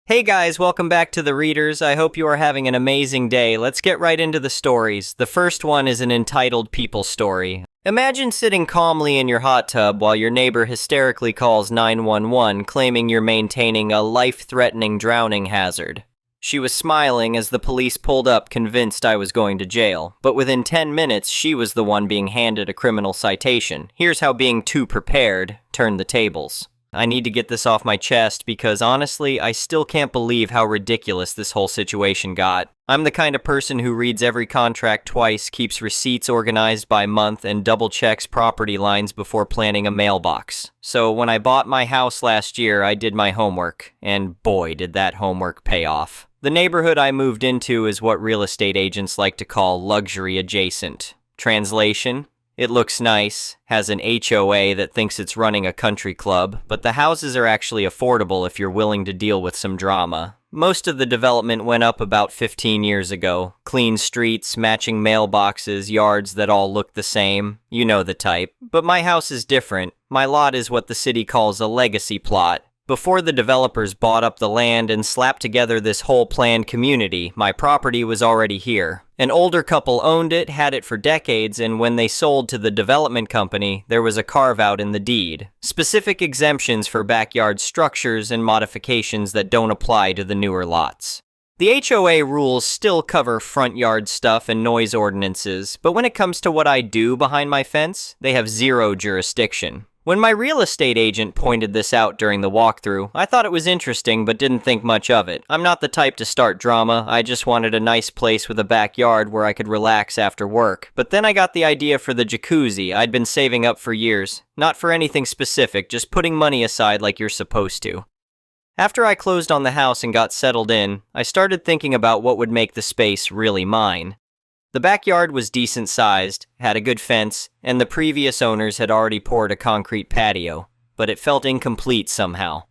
Hey guys, welcome back to The Readers. I hope you are having an amazing day. Let's get right into the stories. The first one is an entitled People Story. Imagine sitting calmly in your hot tub while your neighbor hysterically calls 911, claiming you're maintaining a life-threatening drowning hazard. She was smiling as the police pulled up, convinced I was going to jail. But within 10 minutes, she was the one being handed a criminal citation. Here's how being too prepared turned the tables. I need to get this off my chest because honestly, I still can't believe how ridiculous this whole situation got. I'm the kind of person who reads every contract twice, keeps receipts organized by month, and double checks property lines before planning a mailbox. So when I bought my house last year, I did my homework, and boy, did that homework pay off. The neighborhood I moved into is what real estate agents like to call luxury adjacent. Translation: it looks nice, has an HOA that thinks it's running a country club, but the houses are actually affordable if you're willing to deal with some drama. Most of the development went up about 15 years ago. Clean streets, matching mailboxes, yards that all look the same. You know the type. But my house is different. My lot is what the city calls a legacy plot. Before the developers bought up the land and slapped together this whole planned community, my property was already here. An older couple owned it, had it for decades, and when they sold to the development company, there was a carve-out in the deed. Specific exemptions for backyard structures and modifications that don't apply to the newer lots. The HOA rules still cover front yard stuff and noise ordinances, but when it comes to what I do behind my fence, they have zero jurisdiction. When my real estate agent pointed this out during the walkthrough, I thought it was interesting but didn't think much of it. I'm not the type to start drama, I just wanted a nice place with a backyard where I could relax after work. But then I got the idea for the jacuzzi I'd been saving up for years. Not for anything specific, just putting money aside like you're supposed to. After I closed on the house and got settled in, I started thinking about what would make the space really mine. The backyard was decent sized, had a good fence, and the previous owners had already poured a concrete patio, but it felt incomplete somehow.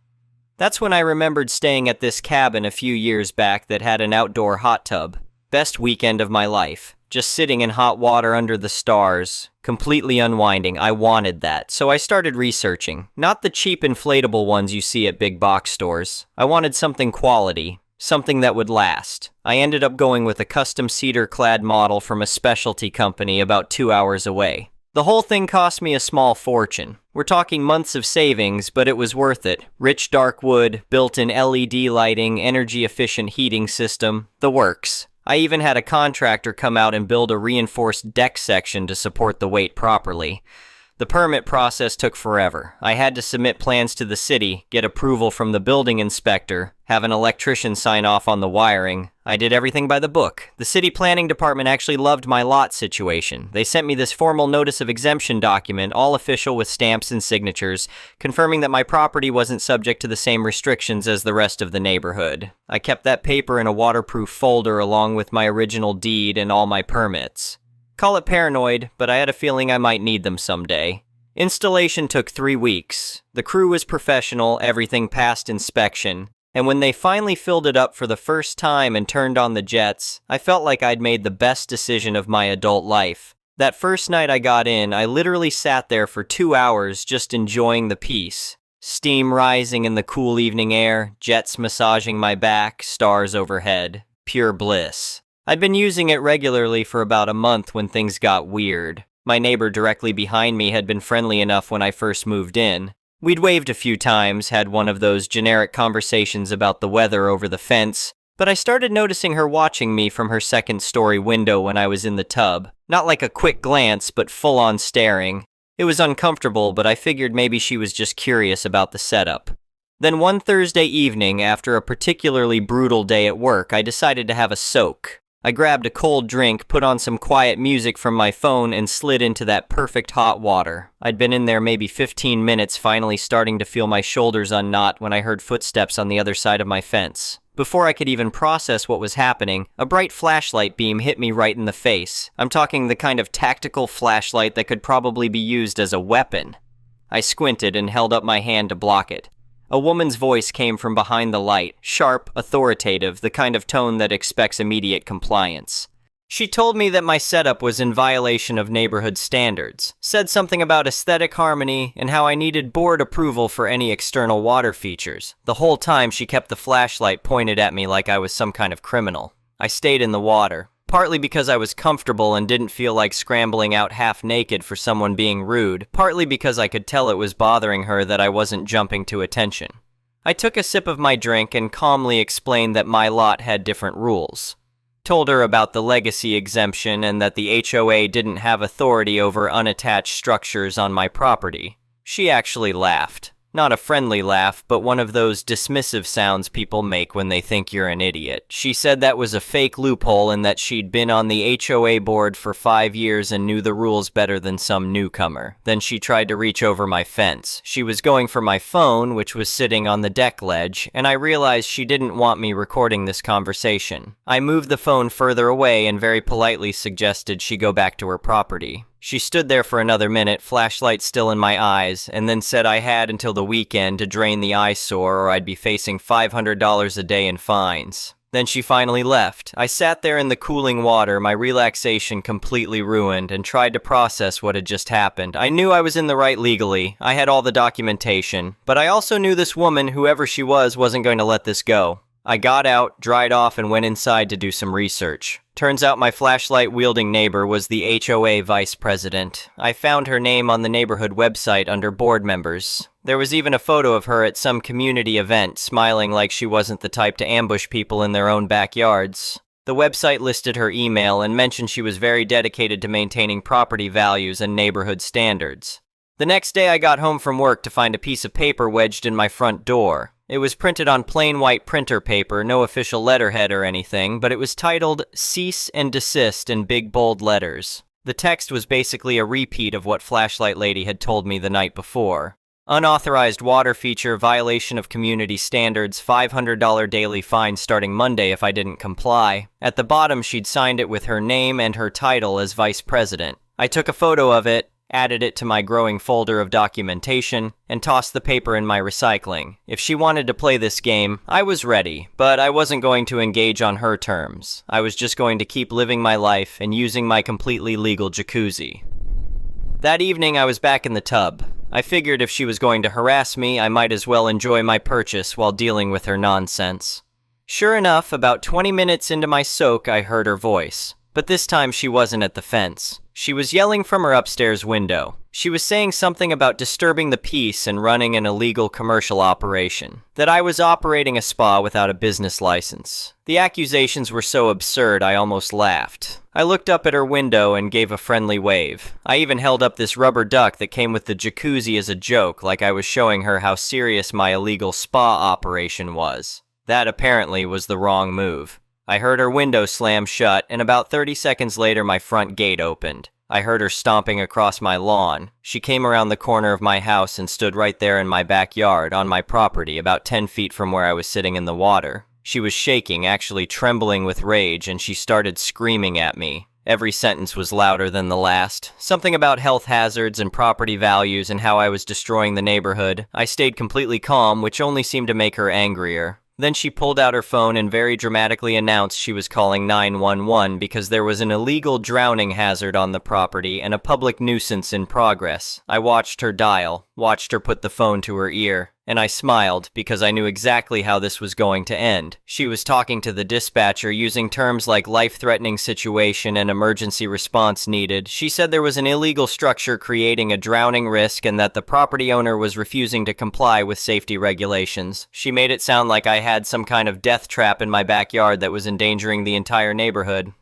That's when I remembered staying at this cabin a few years back that had an outdoor hot tub. Best weekend of my life. Just sitting in hot water under the stars, completely unwinding. I wanted that, so I started researching. Not the cheap inflatable ones you see at big box stores. I wanted something quality. Something that would last. I ended up going with a custom cedar-clad model from a specialty company about 2 hours away. The whole thing cost me a small fortune. We're talking months of savings, but it was worth it. Rich dark wood, built-in LED lighting, energy-efficient heating system, the works. I even had a contractor come out and build a reinforced deck section to support the weight properly. The permit process took forever. I had to submit plans to the city, get approval from the building inspector, have an electrician sign off on the wiring. I did everything by the book. The city planning department actually loved my lot situation. They sent me this formal notice of exemption document, all official with stamps and signatures, confirming that my property wasn't subject to the same restrictions as the rest of the neighborhood. I kept that paper in a waterproof folder along with my original deed and all my permits. Call it paranoid, but I had a feeling I might need them someday. Installation took 3 weeks. The crew was professional, everything passed inspection. And when they finally filled it up for the first time and turned on the jets, I felt like I'd made the best decision of my adult life. That first night I got in, I literally sat there for 2 hours just enjoying the peace. Steam rising in the cool evening air, jets massaging my back, stars overhead. Pure bliss. I'd been using it regularly for about a month when things got weird. My neighbor directly behind me had been friendly enough when I first moved in. We'd waved a few times, had one of those generic conversations about the weather over the fence, but I started noticing her watching me from her second-story window when I was in the tub. Not like a quick glance, but full-on staring. It was uncomfortable, but I figured maybe she was just curious about the setup. Then one Thursday evening, after a particularly brutal day at work, I decided to have a soak. I grabbed a cold drink, put on some quiet music from my phone, and slid into that perfect hot water. I'd been in there maybe 15 minutes, finally starting to feel my shoulders unknot when I heard footsteps on the other side of my fence. Before I could even process what was happening, a bright flashlight beam hit me right in the face. I'm talking the kind of tactical flashlight that could probably be used as a weapon. I squinted and held up my hand to block it. A woman's voice came from behind the light, sharp, authoritative, the kind of tone that expects immediate compliance. She told me that my setup was in violation of neighborhood standards, said something about aesthetic harmony, and how I needed board approval for any external water features. The whole time she kept the flashlight pointed at me like I was some kind of criminal. I stayed in the water, partly because I was comfortable and didn't feel like scrambling out half naked for someone being rude, partly because I could tell it was bothering her that I wasn't jumping to attention. I took a sip of my drink and calmly explained that my lot had different rules. Told her about the legacy exemption and that the HOA didn't have authority over unattached structures on my property. She actually laughed. Not a friendly laugh, but one of those dismissive sounds people make when they think you're an idiot. She said that was a fake loophole and that she'd been on the HOA board for 5 years and knew the rules better than some newcomer. Then she tried to reach over my fence. She was going for my phone, which was sitting on the deck ledge, and I realized she didn't want me recording this conversation. I moved the phone further away and very politely suggested she go back to her property. She stood there for another minute, flashlight still in my eyes, and then said I had until the weekend to drain the eyesore or I'd be facing $500 a day in fines. Then she finally left. I sat there in the cooling water, my relaxation completely ruined, and tried to process what had just happened. I knew I was in the right legally. I had all the documentation. But I also knew this woman, whoever she was, wasn't going to let this go. I got out, dried off, and went inside to do some research. Turns out my flashlight-wielding neighbor was the HOA vice president. I found her name on the neighborhood website under board members. There was even a photo of her at some community event, smiling like she wasn't the type to ambush people in their own backyards. The website listed her email and mentioned she was very dedicated to maintaining property values and neighborhood standards. The next day I got home from work to find a piece of paper wedged in my front door. It was printed on plain white printer paper, no official letterhead or anything, but it was titled "Cease and Desist" in big bold letters. The text was basically a repeat of what Flashlight Lady had told me the night before. Unauthorized water feature, violation of community standards, $500 daily fine starting Monday if I didn't comply. At the bottom she'd signed it with her name and her title as vice president. I took a photo of it, added it to my growing folder of documentation, and tossed the paper in my recycling. If she wanted to play this game, I was ready, but I wasn't going to engage on her terms. I was just going to keep living my life and using my completely legal jacuzzi. That evening I was back in the tub. I figured if she was going to harass me, I might as well enjoy my purchase while dealing with her nonsense. Sure enough, about 20 minutes into my soak, I heard her voice. But this time she wasn't at the fence. She was yelling from her upstairs window. She was saying something about disturbing the peace and running an illegal commercial operation. That I was operating a spa without a business license. The accusations were so absurd I almost laughed. I looked up at her window and gave a friendly wave. I even held up this rubber duck that came with the jacuzzi as a joke, like I was showing her how serious my illegal spa operation was. That apparently was the wrong move. I heard her window slam shut, and about 30 seconds later my front gate opened. I heard her stomping across my lawn. She came around the corner of my house and stood right there in my backyard, on my property, about 10 feet from where I was sitting in the water. She was shaking, actually trembling with rage, and she started screaming at me. Every sentence was louder than the last. Something about health hazards and property values and how I was destroying the neighborhood. I stayed completely calm, which only seemed to make her angrier. Then she pulled out her phone and very dramatically announced she was calling 911 because there was an illegal drowning hazard on the property and a public nuisance in progress. I watched her dial, watched her put the phone to her ear, and I smiled because I knew exactly how this was going to end. She was talking to the dispatcher using terms like life-threatening situation and emergency response needed. She said there was an illegal structure creating a drowning risk and that the property owner was refusing to comply with safety regulations. She made it sound like I had some kind of death trap in my backyard that was endangering the entire neighborhood.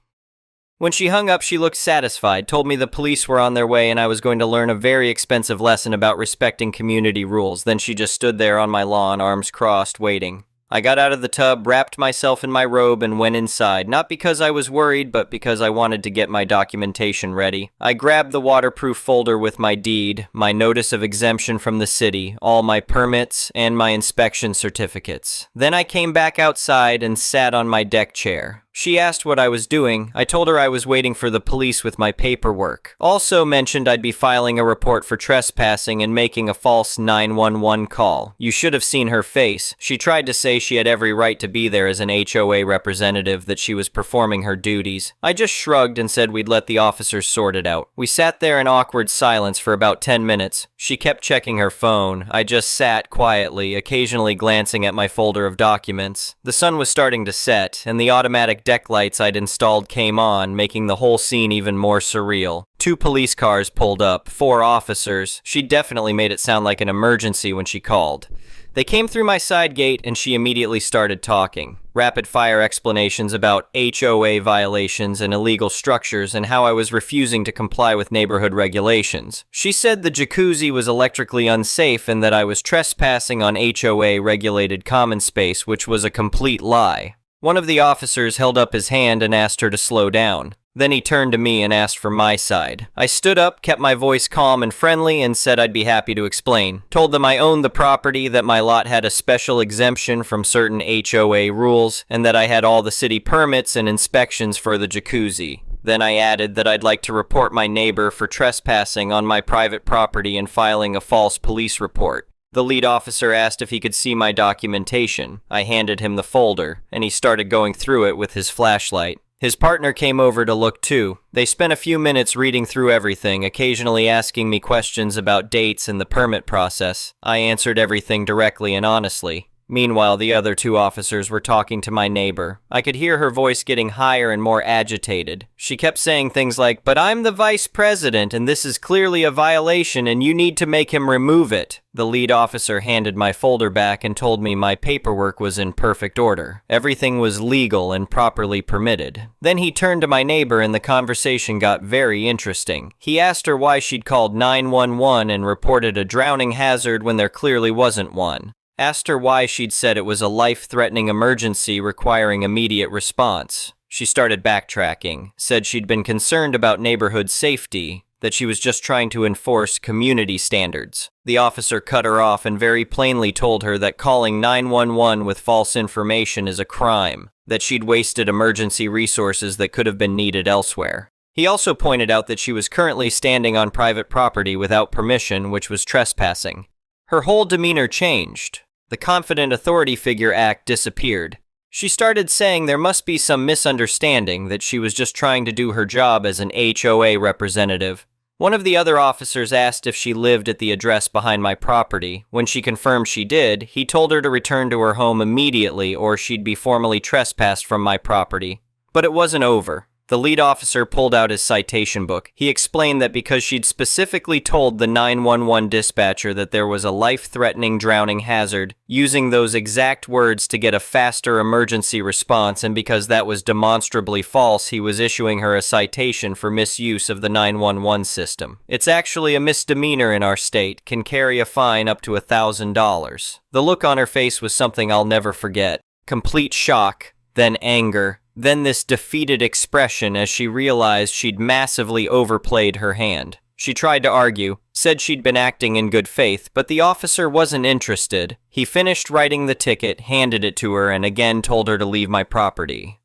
When she hung up, she looked satisfied, told me the police were on their way and I was going to learn a very expensive lesson about respecting community rules. Then she just stood there on my lawn, arms crossed, waiting. I got out of the tub, wrapped myself in my robe, and went inside, not because I was worried, but because I wanted to get my documentation ready. I grabbed the waterproof folder with my deed, my notice of exemption from the city, all my permits, and my inspection certificates. Then I came back outside and sat on my deck chair. She asked what I was doing. I told her I was waiting for the police with my paperwork. Also mentioned I'd be filing a report for trespassing and making a false 911 call. You should have seen her face. She tried to say she had every right to be there as an HOA representative, that she was performing her duties. I just shrugged and said we'd let the officers sort it out. We sat there in awkward silence for about 10 minutes. She kept checking her phone. I just sat quietly, occasionally glancing at my folder of documents. The sun was starting to set, and the automatic deck lights I'd installed came on, making the whole scene even more surreal. 2 police cars pulled up, 4 officers. She definitely made it sound like an emergency when she called. They came through my side gate and she immediately started talking. Rapid-fire explanations about HOA violations and illegal structures and how I was refusing to comply with neighborhood regulations. She said the jacuzzi was electrically unsafe and that I was trespassing on HOA-regulated common space, which was a complete lie. One of the officers held up his hand and asked her to slow down. Then he turned to me and asked for my side. I stood up, kept my voice calm and friendly, and said I'd be happy to explain. Told them I owned the property, that my lot had a special exemption from certain HOA rules, and that I had all the city permits and inspections for the jacuzzi. Then I added that I'd like to report my neighbor for trespassing on my private property and filing a false police report. The lead officer asked if he could see my documentation. I handed him the folder, and he started going through it with his flashlight. His partner came over to look too. They spent a few minutes reading through everything, occasionally asking me questions about dates and the permit process. I answered everything directly and honestly. Meanwhile, the other 2 officers were talking to my neighbor. I could hear her voice getting higher and more agitated. She kept saying things like, "But I'm the vice president and this is clearly a violation and you need to make him remove it." The lead officer handed my folder back and told me my paperwork was in perfect order. Everything was legal and properly permitted. Then he turned to my neighbor and the conversation got very interesting. He asked her why she'd called 911 and reported a drowning hazard when there clearly wasn't one. Asked her why she'd said it was a life-threatening emergency requiring immediate response. She started backtracking, said she'd been concerned about neighborhood safety, that she was just trying to enforce community standards. The officer cut her off and very plainly told her that calling 911 with false information is a crime, that she'd wasted emergency resources that could have been needed elsewhere. He also pointed out that she was currently standing on private property without permission, which was trespassing. Her whole demeanor changed. The confident authority figure act disappeared. She started saying there must be some misunderstanding, that she was just trying to do her job as an HOA representative. One of the other officers asked if she lived at the address behind my property. When she confirmed she did, he told her to return to her home immediately or she'd be formally trespassed from my property. But it wasn't over. The lead officer pulled out his citation book. He explained that because she'd specifically told the 911 dispatcher that there was a life-threatening drowning hazard, using those exact words to get a faster emergency response, and because that was demonstrably false, he was issuing her a citation for misuse of the 911 system. It's actually a misdemeanor in our state, can carry a fine up to $1,000. The look on her face was something I'll never forget. Complete shock, then anger, then this defeated expression as she realized she'd massively overplayed her hand. She tried to argue, said she'd been acting in good faith, but the officer wasn't interested. He finished writing the ticket, handed it to her, and again told her to leave my property.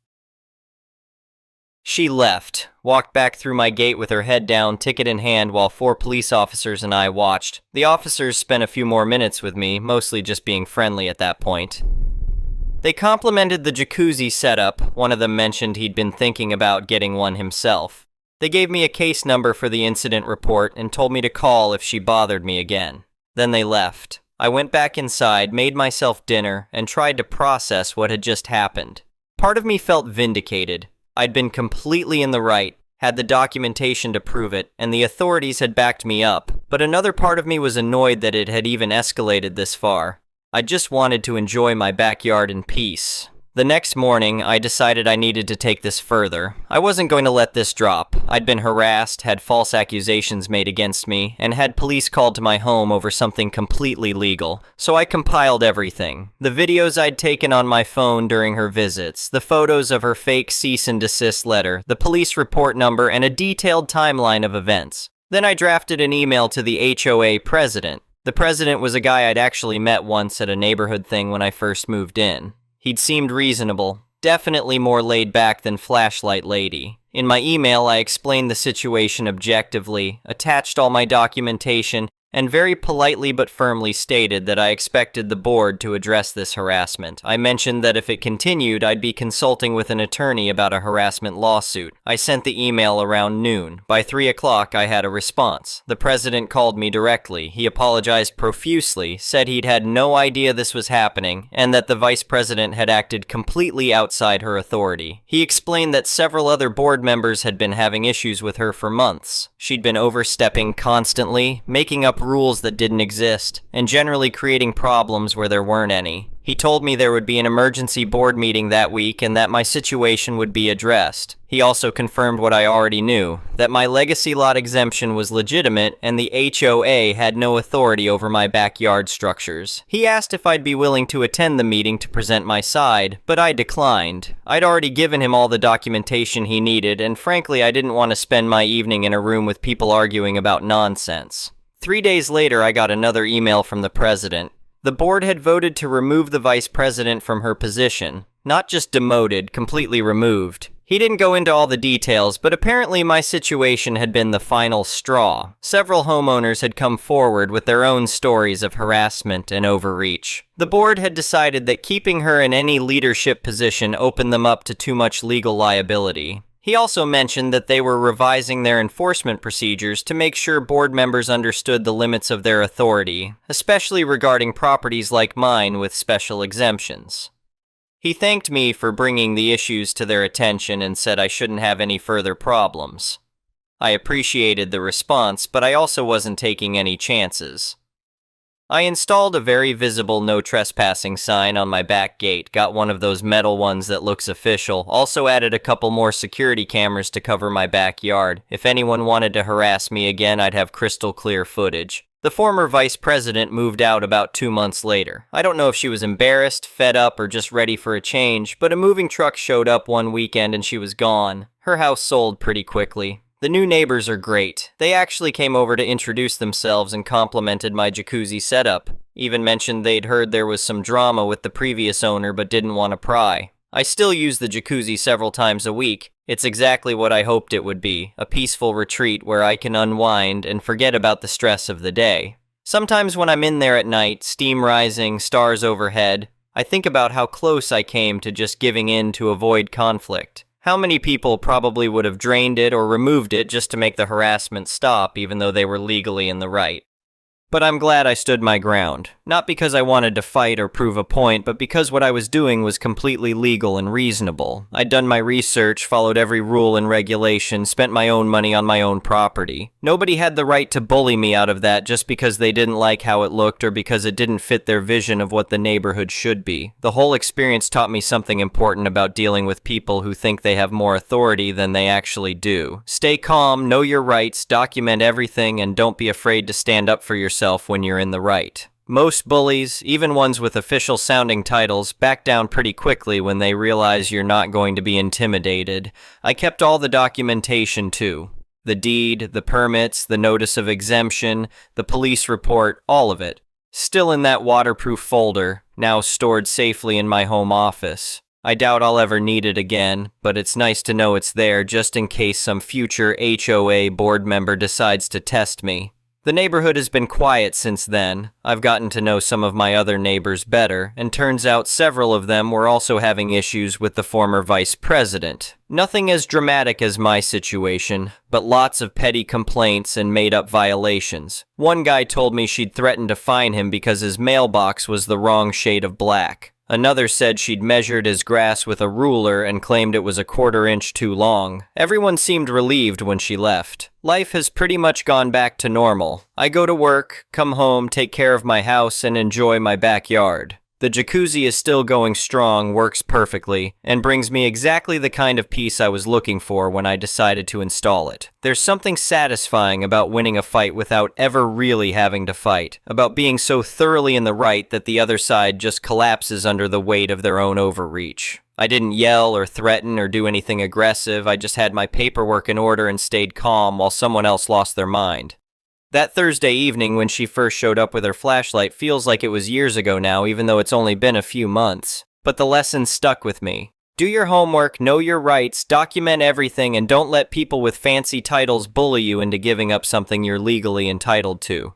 She left, walked back through my gate with her head down, ticket in hand, while 4 police officers and I watched. The officers spent a few more minutes with me, mostly just being friendly at that point. They complimented the jacuzzi setup. One of them mentioned he'd been thinking about getting one himself. They gave me a case number for the incident report and told me to call if she bothered me again. Then they left. I went back inside, made myself dinner, and tried to process what had just happened. Part of me felt vindicated. I'd been completely in the right, had the documentation to prove it, and the authorities had backed me up. But another part of me was annoyed that it had even escalated this far. I just wanted to enjoy my backyard in peace. The next morning, I decided I needed to take this further. I wasn't going to let this drop. I'd been harassed, had false accusations made against me, and had police called to my home over something completely legal. So I compiled everything. The videos I'd taken on my phone during her visits, the photos of her fake cease and desist letter, the police report number, and a detailed timeline of events. Then I drafted an email to the HOA president. The president was a guy I'd actually met once at a neighborhood thing when I first moved in. He'd seemed reasonable, Definitely more laid back than Flashlight Lady. In my email, I explained the situation objectively, attached all my documentation, and very politely but firmly stated that I expected the board to address this harassment. I mentioned that if it continued, I'd be consulting with an attorney about a harassment lawsuit. I sent the email around noon. By 3 o'clock, I had a response. The president called me directly. He apologized profusely, said he'd had no idea this was happening, and that the vice president had acted completely outside her authority. He explained that several other board members had been having issues with her for months. She'd been overstepping constantly, making up rules that didn't exist, and generally creating problems where there weren't any. He told me there would be an emergency board meeting that week and that my situation would be addressed. He also confirmed what I already knew, that my legacy lot exemption was legitimate and the HOA had no authority over my backyard structures. He asked if I'd be willing to attend the meeting to present my side, but I declined. I'd already given him all the documentation he needed, and frankly I didn't want to spend my evening in a room with people arguing about nonsense. 3 days later, I got another email from the president. The board had voted to remove the vice president from her position. Not just demoted, completely removed. He didn't go into all the details, but apparently my situation had been the final straw. Several homeowners had come forward with their own stories of harassment and overreach. The board had decided that keeping her in any leadership position opened them up to too much legal liability. He also mentioned that they were revising their enforcement procedures to make sure board members understood the limits of their authority, especially regarding properties like mine with special exemptions. He thanked me for bringing the issues to their attention and said I shouldn't have any further problems. I appreciated the response, but I also wasn't taking any chances. I installed a very visible no trespassing sign on my back gate, got one of those metal ones that looks official, also added a couple more security cameras to cover my backyard. If anyone wanted to harass me again, I'd have crystal clear footage. The former vice president moved out about 2 months later. I don't know if she was embarrassed, fed up, or just ready for a change, but a moving truck showed up one weekend and she was gone. Her house sold pretty quickly. The new neighbors are great. They actually came over to introduce themselves and complimented my jacuzzi setup. Even mentioned they'd heard there was some drama with the previous owner but didn't want to pry. I still use the jacuzzi several times a week. It's exactly what I hoped it would be, a peaceful retreat where I can unwind and forget about the stress of the day. Sometimes when I'm in there at night, steam rising, stars overhead, I think about how close I came to just giving in to avoid conflict. How many people probably would have drained it or removed it just to make the harassment stop, even though they were legally in the right? But I'm glad I stood my ground. Not because I wanted to fight or prove a point, but because what I was doing was completely legal and reasonable. I'd done my research, followed every rule and regulation, spent my own money on my own property. Nobody had the right to bully me out of that just because they didn't like how it looked or because it didn't fit their vision of what the neighborhood should be. The whole experience taught me something important about dealing with people who think they have more authority than they actually do. Stay calm, know your rights, document everything, and don't be afraid to stand up for yourself when you're in the right. Most bullies, even ones with official sounding titles, back down pretty quickly when they realize you're not going to be intimidated. I kept all the documentation too. The deed, the permits, the notice of exemption, the police report, all of it. Still in that waterproof folder, now stored safely in my home office. I doubt I'll ever need it again, but it's nice to know it's there just in case some future HOA board member decides to test me. The neighborhood has been quiet since then. I've gotten to know some of my other neighbors better, and turns out several of them were also having issues with the former vice president. Nothing as dramatic as my situation, but lots of petty complaints and made-up violations. One guy told me she'd threatened to fine him because his mailbox was the wrong shade of black. Another said she'd measured his grass with a ruler and claimed it was a 1/4 inch too long. Everyone seemed relieved when she left. Life has pretty much gone back to normal. I go to work, come home, take care of my house, and enjoy my backyard. The jacuzzi is still going strong, works perfectly, and brings me exactly the kind of peace I was looking for when I decided to install it. There's something satisfying about winning a fight without ever really having to fight, about being so thoroughly in the right that the other side just collapses under the weight of their own overreach. I didn't yell or threaten or do anything aggressive, I just had my paperwork in order and stayed calm while someone else lost their mind. That Thursday evening when she first showed up with her flashlight feels like it was years ago now, even though it's only been a few months. But the lesson stuck with me. Do your homework, know your rights, document everything, and don't let people with fancy titles bully you into giving up something you're legally entitled to.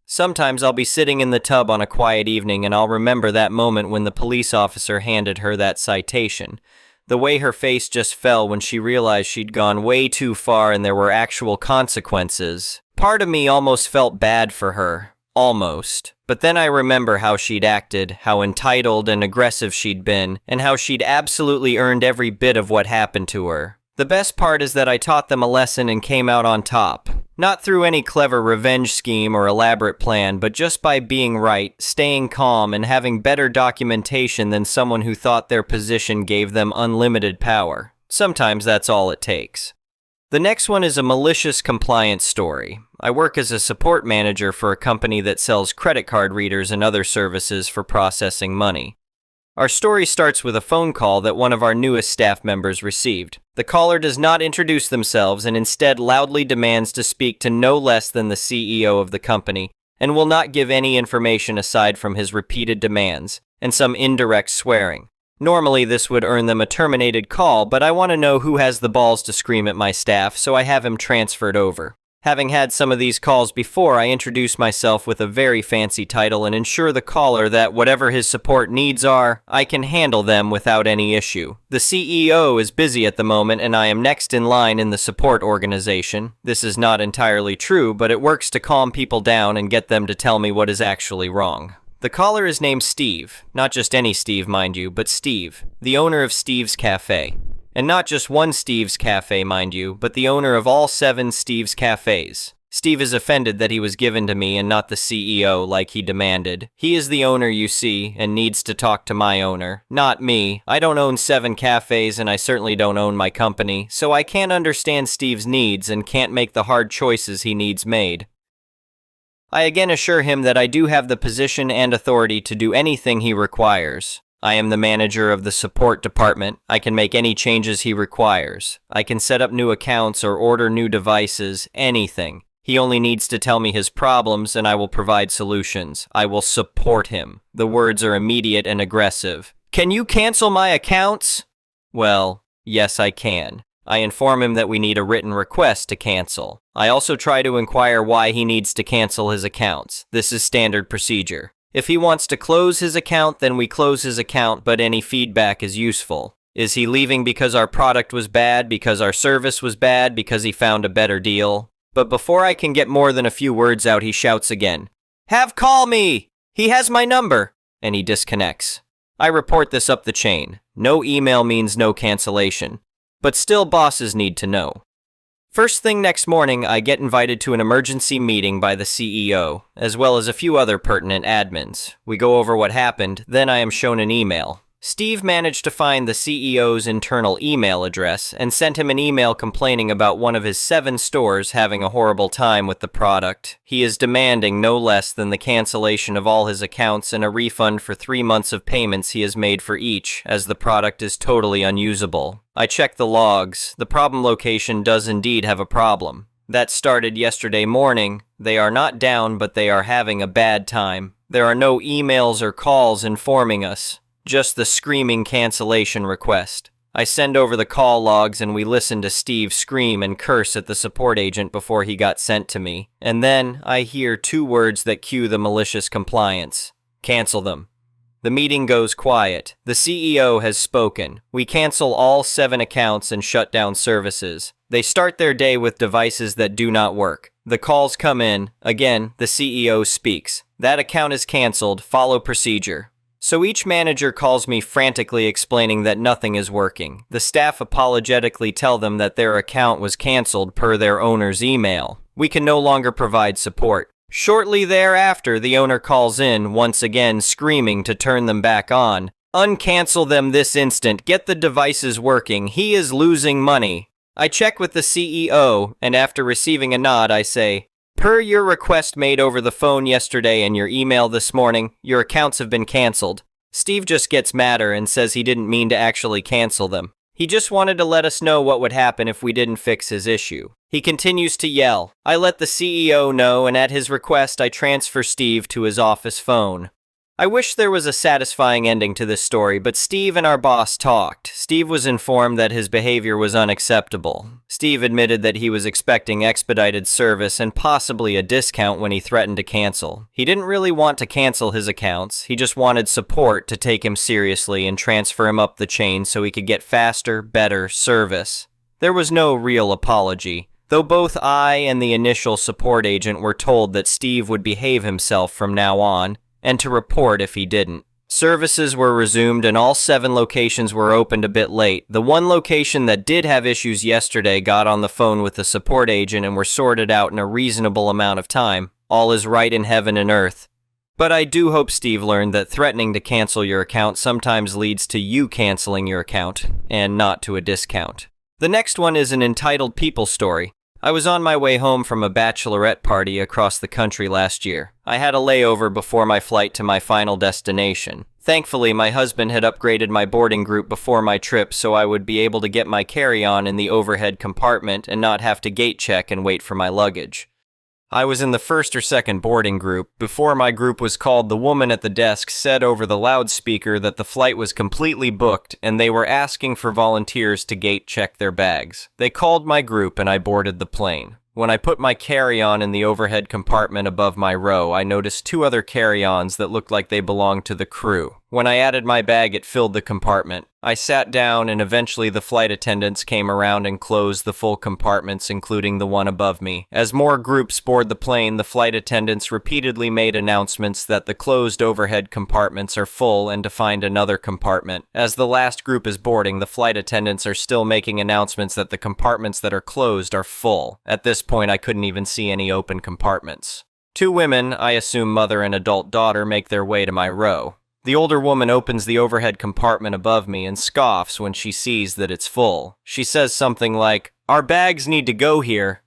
Sometimes I'll be sitting in the tub on a quiet evening and I'll remember that moment when the police officer handed her that citation. The way her face just fell when she realized she'd gone way too far and there were actual consequences. Part of me almost felt bad for her. Almost. But then I remember how she'd acted, how entitled and aggressive she'd been, and how she'd absolutely earned every bit of what happened to her. The best part is that I taught them a lesson and came out on top. Not through any clever revenge scheme or elaborate plan, but just by being right, staying calm, and having better documentation than someone who thought their position gave them unlimited power. Sometimes that's all it takes. The next one is a malicious compliance story. I work as a support manager for a company that sells credit card readers and other services for processing money. Our story starts with a phone call that one of our newest staff members received. The caller does not introduce themselves and instead loudly demands to speak to no less than the CEO of the company and will not give any information aside from his repeated demands and some indirect swearing. Normally, this would earn them a terminated call, but I want to know who has the balls to scream at my staff, so I have him transferred over. Having had some of these calls before, I introduce myself with a very fancy title and ensure the caller that whatever his support needs are, I can handle them without any issue. The CEO is busy at the moment and I am next in line in the support organization. This is not entirely true, but it works to calm people down and get them to tell me what is actually wrong. The caller is named Steve, not just any Steve, mind you, but Steve, the owner of Steve's Cafe. And not just one Steve's Cafe, mind you, but the owner of all 7 Steve's Cafes. Steve is offended that he was given to me and not the CEO like he demanded. He is the owner, you see, and needs to talk to my owner, not me. I don't own 7 cafes and I certainly don't own my company, so I can't understand Steve's needs and can't make the hard choices he needs made. I again assure him that I do have the position and authority to do anything he requires. I am the manager of the support department. I can make any changes he requires. I can set up new accounts or order new devices, anything. He only needs to tell me his problems and I will provide solutions. I will support him. The words are immediate and aggressive. Can you cancel my accounts? Well, yes, I can. I inform him that we need a written request to cancel. I also try to inquire why he needs to cancel his accounts. This is standard procedure. If he wants to close his account, then we close his account, but any feedback is useful. Is he leaving because our product was bad, because our service was bad, because he found a better deal? But before I can get more than a few words out, he shouts again, "Have call me! He has my number!" And he disconnects. I report this up the chain. No email means no cancellation. But still, bosses need to know. First thing next morning, I get invited to an emergency meeting by the CEO, as well as a few other pertinent admins. We go over what happened, then I am shown an email. Steve managed to find the CEO's internal email address and sent him an email complaining about one of his 7 stores having a horrible time with the product. He is demanding no less than the cancellation of all his accounts and a refund for 3 months of payments he has made for each, as the product is totally unusable. I check the logs. The problem location does indeed have a problem. That started yesterday morning. They are not down, but they are having a bad time. There are no emails or calls informing us. Just the screaming cancellation request. I send over the call logs and we listen to Steve scream and curse at the support agent before he got sent to me. And then I hear 2 words that cue the malicious compliance. Cancel them. The meeting goes quiet. The CEO has spoken. We cancel all 7 accounts and shut down services. They start their day with devices that do not work. The calls come in. Again, the CEO speaks. That account is canceled. Follow procedure. So each manager calls me frantically explaining that nothing is working. The staff apologetically tell them that their account was canceled per their owner's email. We can no longer provide support. Shortly thereafter, the owner calls in, once again screaming to turn them back on. Uncancel them this instant. Get the devices working. He is losing money. I check with the CEO, and after receiving a nod, I say, "Per your request made over the phone yesterday and your email this morning, your accounts have been canceled." Steve just gets madder and says he didn't mean to actually cancel them. He just wanted to let us know what would happen if we didn't fix his issue. He continues to yell. I let the CEO know, and at his request, I transfer Steve to his office phone. I wish there was a satisfying ending to this story, but Steve and our boss talked. Steve was informed that his behavior was unacceptable. Steve admitted that he was expecting expedited service and possibly a discount when he threatened to cancel. He didn't really want to cancel his accounts, he just wanted support to take him seriously and transfer him up the chain so he could get faster, better service. There was no real apology, though both I and the initial support agent were told that Steve would behave himself from now on, and to report if he didn't. Services were resumed and all 7 locations were opened a bit late. The one location that did have issues yesterday got on the phone with the support agent and were sorted out in a reasonable amount of time. All is right in heaven and earth. But I do hope Steve learned that threatening to cancel your account sometimes leads to you canceling your account, and not to a discount. The next one is an entitled people story. I was on my way home from a bachelorette party across the country last year. I had a layover before my flight to my final destination. Thankfully, my husband had upgraded my boarding group before my trip so I would be able to get my carry-on in the overhead compartment and not have to gate check and wait for my luggage. I was in the first or second boarding group. Before my group was called, the woman at the desk said over the loudspeaker that the flight was completely booked and they were asking for volunteers to gate check their bags. They called my group and I boarded the plane. When I put my carry-on in the overhead compartment above my row, I noticed 2 other carry-ons that looked like they belonged to the crew. When I added my bag, it filled the compartment. I sat down and eventually the flight attendants came around and closed the full compartments, including the one above me. As more groups board the plane, the flight attendants repeatedly made announcements that the closed overhead compartments are full and to find another compartment. As the last group is boarding, the flight attendants are still making announcements that the compartments that are closed are full. At this point, I couldn't even see any open compartments. 2 women, I assume mother and adult daughter, make their way to my row. The older woman opens the overhead compartment above me and scoffs when she sees that it's full. She says something like, "Our bags need to go here."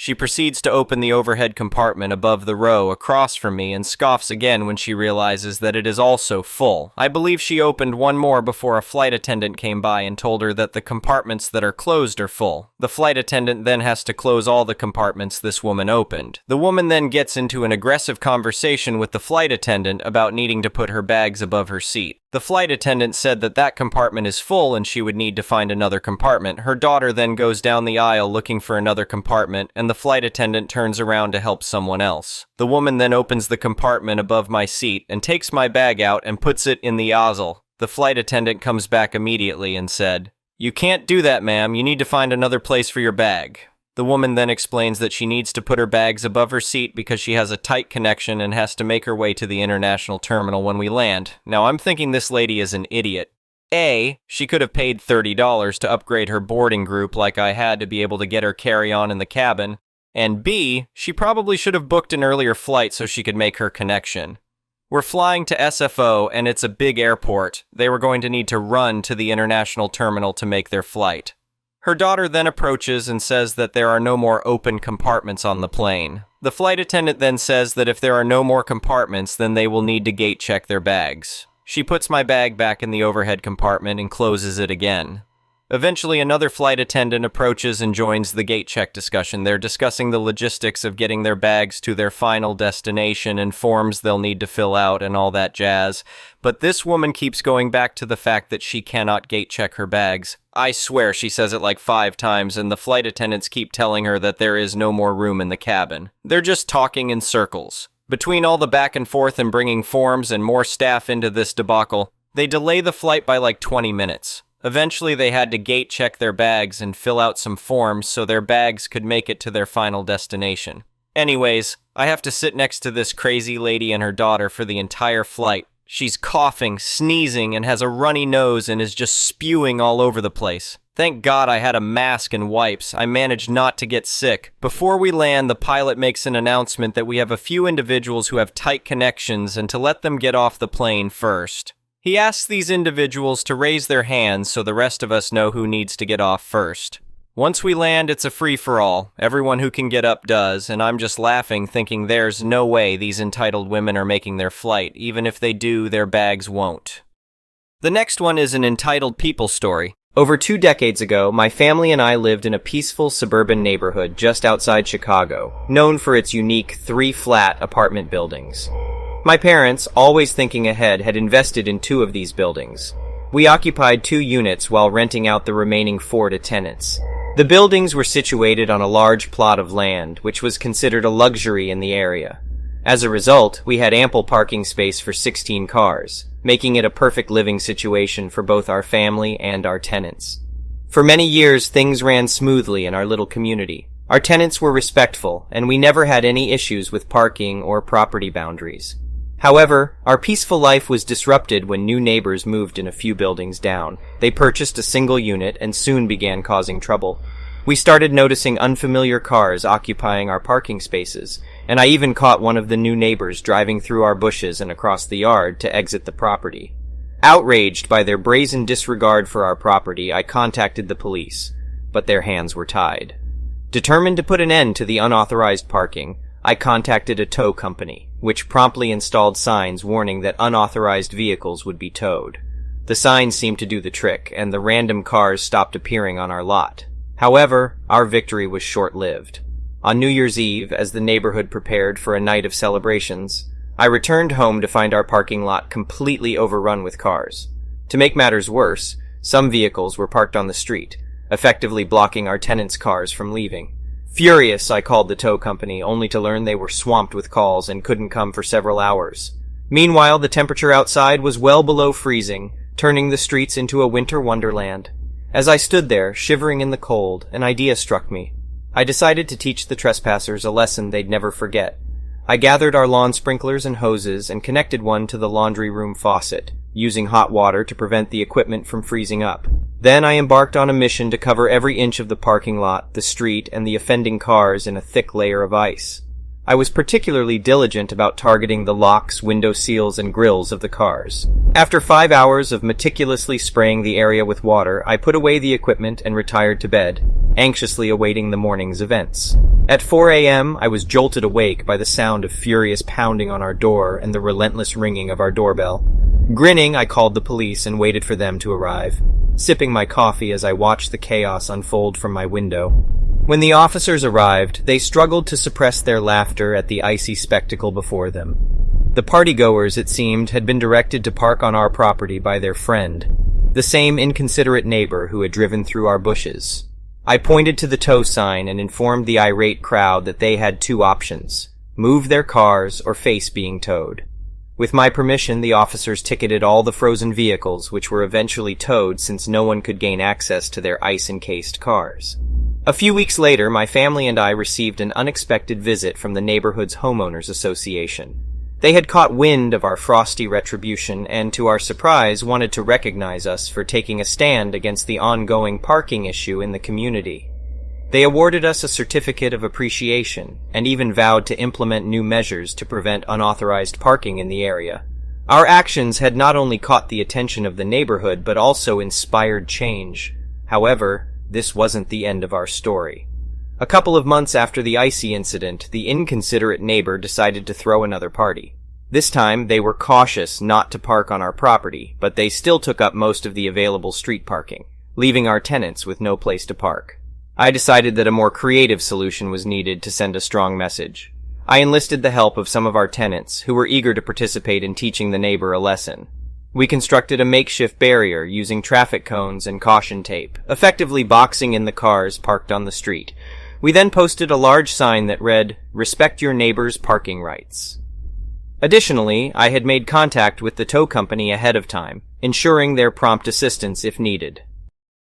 She proceeds to open the overhead compartment above the row across from me and scoffs again when she realizes that it is also full. I believe she opened one more before a flight attendant came by and told her that the compartments that are closed are full. The flight attendant then has to close all the compartments this woman opened. The woman then gets into an aggressive conversation with the flight attendant about needing to put her bags above her seat. The flight attendant said that that compartment is full and she would need to find another compartment. Her daughter then goes down the aisle looking for another compartment, and the flight attendant turns around to help someone else. The woman then opens the compartment above my seat and takes my bag out and puts it in the aisle. The flight attendant comes back immediately and said, "You can't do that, ma'am. You need to find another place for your bag." The woman then explains that she needs to put her bags above her seat because she has a tight connection and has to make her way to the international terminal when we land. Now, I'm thinking this lady is an idiot. A, she could have paid $30 to upgrade her boarding group like I had to be able to get her carry-on in the cabin. And B, she probably should have booked an earlier flight so she could make her connection. We're flying to SFO and it's a big airport. They were going to need to run to the international terminal to make their flight. Her daughter then approaches and says that there are no more open compartments on the plane. The flight attendant then says that if there are no more compartments, then they will need to gate check their bags. She puts my bag back in the overhead compartment and closes it again. Eventually, another flight attendant approaches and joins the gate check discussion. They're discussing the logistics of getting their bags to their final destination and forms they'll need to fill out and all that jazz. But this woman keeps going back to the fact that she cannot gate check her bags. I swear she says it like 5 times, and the flight attendants keep telling her that there is no more room in the cabin. They're just talking in circles. Between all the back and forth and bringing forms and more staff into this debacle, they delay the flight by like 20 minutes. Eventually, they had to gate check their bags and fill out some forms so their bags could make it to their final destination. Anyways, I have to sit next to this crazy lady and her daughter for the entire flight. She's coughing, sneezing, and has a runny nose and is just spewing all over the place. Thank God I had a mask and wipes. I managed not to get sick. Before we land, the pilot makes an announcement that we have a few individuals who have tight connections and to let them get off the plane first. He asks these individuals to raise their hands so the rest of us know who needs to get off first. Once we land, it's a free-for-all. Everyone who can get up does, and I'm just laughing thinking there's no way these entitled women are making their flight. Even if they do, their bags won't. The next one is an entitled people story. Over 2 decades ago, my family and I lived in a peaceful suburban neighborhood just outside Chicago, known for its unique 3-flat apartment buildings. My parents, always thinking ahead, had invested in 2 of these buildings. We occupied 2 units while renting out the remaining 4 to tenants. The buildings were situated on a large plot of land, which was considered a luxury in the area. As a result, we had ample parking space for 16 cars, making it a perfect living situation for both our family and our tenants. For many years, things ran smoothly in our little community. Our tenants were respectful, and we never had any issues with parking or property boundaries. However, our peaceful life was disrupted when new neighbors moved in a few buildings down. They purchased a single unit and soon began causing trouble. We started noticing unfamiliar cars occupying our parking spaces, and I even caught one of the new neighbors driving through our bushes and across the yard to exit the property. Outraged by their brazen disregard for our property, I contacted the police, but their hands were tied. Determined to put an end to the unauthorized parking, I contacted a tow company, which promptly installed signs warning that unauthorized vehicles would be towed. The signs seemed to do the trick, and the random cars stopped appearing on our lot. However, our victory was short-lived. On New Year's Eve, as the neighborhood prepared for a night of celebrations, I returned home to find our parking lot completely overrun with cars. To make matters worse, some vehicles were parked on the street, effectively blocking our tenants' cars from leaving. Furious, I called the tow company, only to learn they were swamped with calls and couldn't come for several hours. Meanwhile, the temperature outside was well below freezing, turning the streets into a winter wonderland. As I stood there, shivering in the cold, an idea struck me. I decided to teach the trespassers a lesson they'd never forget. I gathered our lawn sprinklers and hoses and connected one to the laundry room faucet, using hot water to prevent the equipment from freezing up. Then I embarked on a mission to cover every inch of the parking lot, the street, and the offending cars in a thick layer of ice. I was particularly diligent about targeting the locks, window seals, and grills of the cars. After 5 hours of meticulously spraying the area with water, I put away the equipment and retired to bed, anxiously awaiting the morning's events. At 4 a.m., I was jolted awake by the sound of furious pounding on our door and the relentless ringing of our doorbell. Grinning, I called the police and waited for them to arrive, sipping my coffee as I watched the chaos unfold from my window. When the officers arrived, they struggled to suppress their laughter at the icy spectacle before them. The partygoers, it seemed, had been directed to park on our property by their friend, the same inconsiderate neighbor who had driven through our bushes. I pointed to the tow sign and informed the irate crowd that they had 2 options: move their cars or face being towed. With my permission, the officers ticketed all the frozen vehicles, which were eventually towed since no one could gain access to their ice-encased cars. A few weeks later, my family and I received an unexpected visit from the neighborhood's homeowners association. They had caught wind of our frosty retribution and, to our surprise, wanted to recognize us for taking a stand against the ongoing parking issue in the community. They awarded us a certificate of appreciation and even vowed to implement new measures to prevent unauthorized parking in the area. Our actions had not only caught the attention of the neighborhood but also inspired change. However, this wasn't the end of our story. A couple of months after the icy incident, the inconsiderate neighbor decided to throw another party. This time, they were cautious not to park on our property, but they still took up most of the available street parking, leaving our tenants with no place to park. I decided that a more creative solution was needed to send a strong message. I enlisted the help of some of our tenants, who were eager to participate in teaching the neighbor a lesson. We constructed a makeshift barrier using traffic cones and caution tape, effectively boxing in the cars parked on the street. We then posted a large sign that read, "Respect your neighbor's parking rights." Additionally, I had made contact with the tow company ahead of time, ensuring their prompt assistance if needed.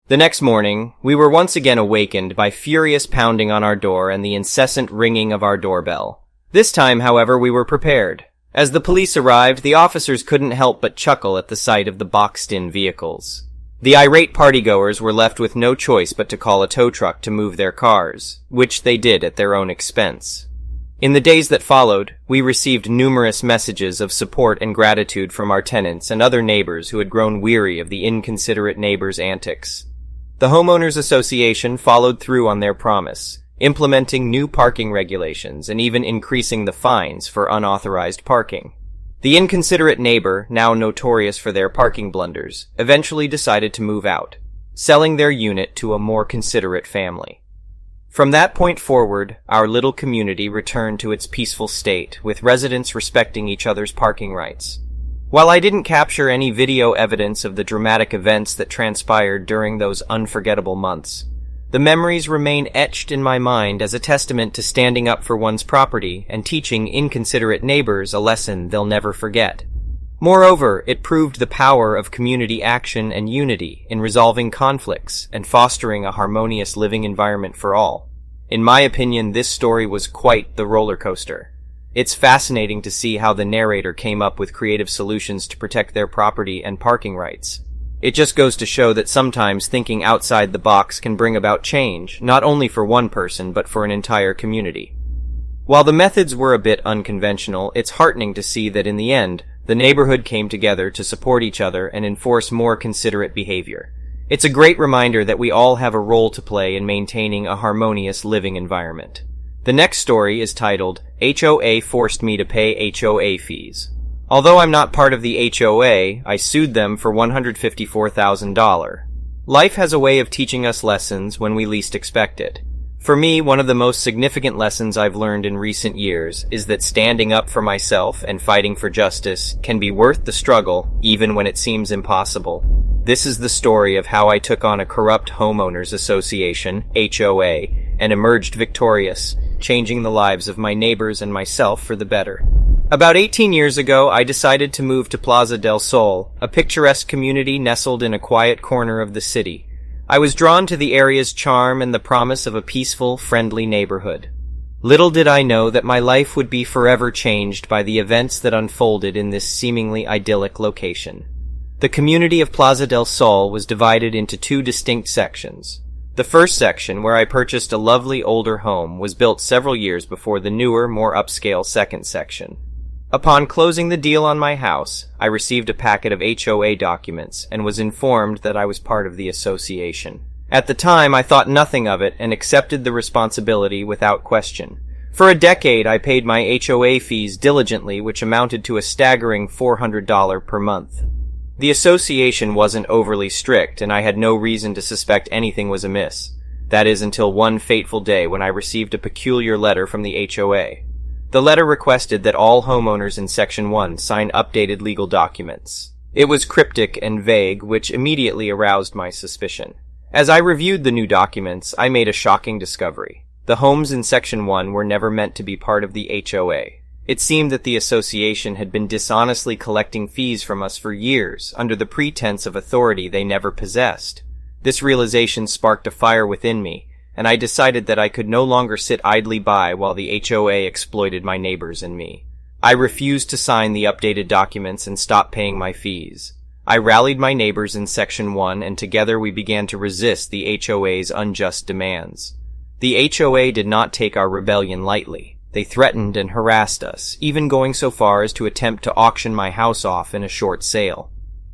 The next morning, we were once again awakened by furious pounding on our door and the incessant ringing of our doorbell. This time, however, we were prepared. As the police arrived, the officers couldn't help but chuckle at the sight of the boxed-in vehicles. The irate partygoers were left with no choice but to call a tow truck to move their cars, which they did at their own expense. In the days that followed, we received numerous messages of support and gratitude from our tenants and other neighbors who had grown weary of the inconsiderate neighbors' antics. The Homeowners Association followed through on their promise, implementing new parking regulations and even increasing the fines for unauthorized parking. The inconsiderate neighbor, now notorious for their parking blunders, eventually decided to move out, selling their unit to a more considerate family. From that point forward, our little community returned to its peaceful state, with residents respecting each other's parking rights. While I didn't capture any video evidence of the dramatic events that transpired during those unforgettable months, the memories remain etched in my mind as a testament to standing up for one's property and teaching inconsiderate neighbors a lesson they'll never forget. Moreover, it proved the power of community action and unity in resolving conflicts and fostering a harmonious living environment for all. In my opinion, this story was quite the roller coaster. It's fascinating to see how the narrator came up with creative solutions to protect their property and parking rights. It just goes to show that sometimes thinking outside the box can bring about change, not only for one person, but for an entire community. While the methods were a bit unconventional, it's heartening to see that in the end, the neighborhood came together to support each other and enforce more considerate behavior. It's a great reminder that we all have a role to play in maintaining a harmonious living environment. The next story is titled, HOA Forced Me to Pay HOA Fees. Although I'm not part of the HOA, I sued them for $154,000. Life has a way of teaching us lessons when we least expect it. For me, one of the most significant lessons I've learned in recent years is that standing up for myself and fighting for justice can be worth the struggle, even when it seems impossible. This is the story of how I took on a corrupt homeowners association, HOA, and emerged victorious, changing the lives of my neighbors and myself for the better. About 18 years ago, I decided to move to Plaza del Sol, a picturesque community nestled in a quiet corner of the city. I was drawn to the area's charm and the promise of a peaceful, friendly neighborhood. Little did I know that my life would be forever changed by the events that unfolded in this seemingly idyllic location. The community of Plaza del Sol was divided into two distinct sections. The first section, where I purchased a lovely older home, was built several years before the newer, more upscale second section. Upon closing the deal on my house, I received a packet of HOA documents and was informed that I was part of the association. At the time, I thought nothing of it and accepted the responsibility without question. For a decade, I paid my HOA fees diligently, which amounted to a staggering $400 per month. The association wasn't overly strict, and I had no reason to suspect anything was amiss. That is, until one fateful day when I received a peculiar letter from the HOA. The letter requested that all homeowners in Section 1 sign updated legal documents. It was cryptic and vague, which immediately aroused my suspicion. As I reviewed the new documents, I made a shocking discovery. The homes in Section 1 were never meant to be part of the HOA. It seemed that the association had been dishonestly collecting fees from us for years, under the pretense of authority they never possessed. This realization sparked a fire within me, and I decided that I could no longer sit idly by while the HOA exploited my neighbors and me. I refused to sign the updated documents and stop paying my fees. I rallied my neighbors in Section 1, and together we began to resist the HOA's unjust demands. The HOA did not take our rebellion lightly. They threatened and harassed us, even going so far as to attempt to auction my house off in a short sale.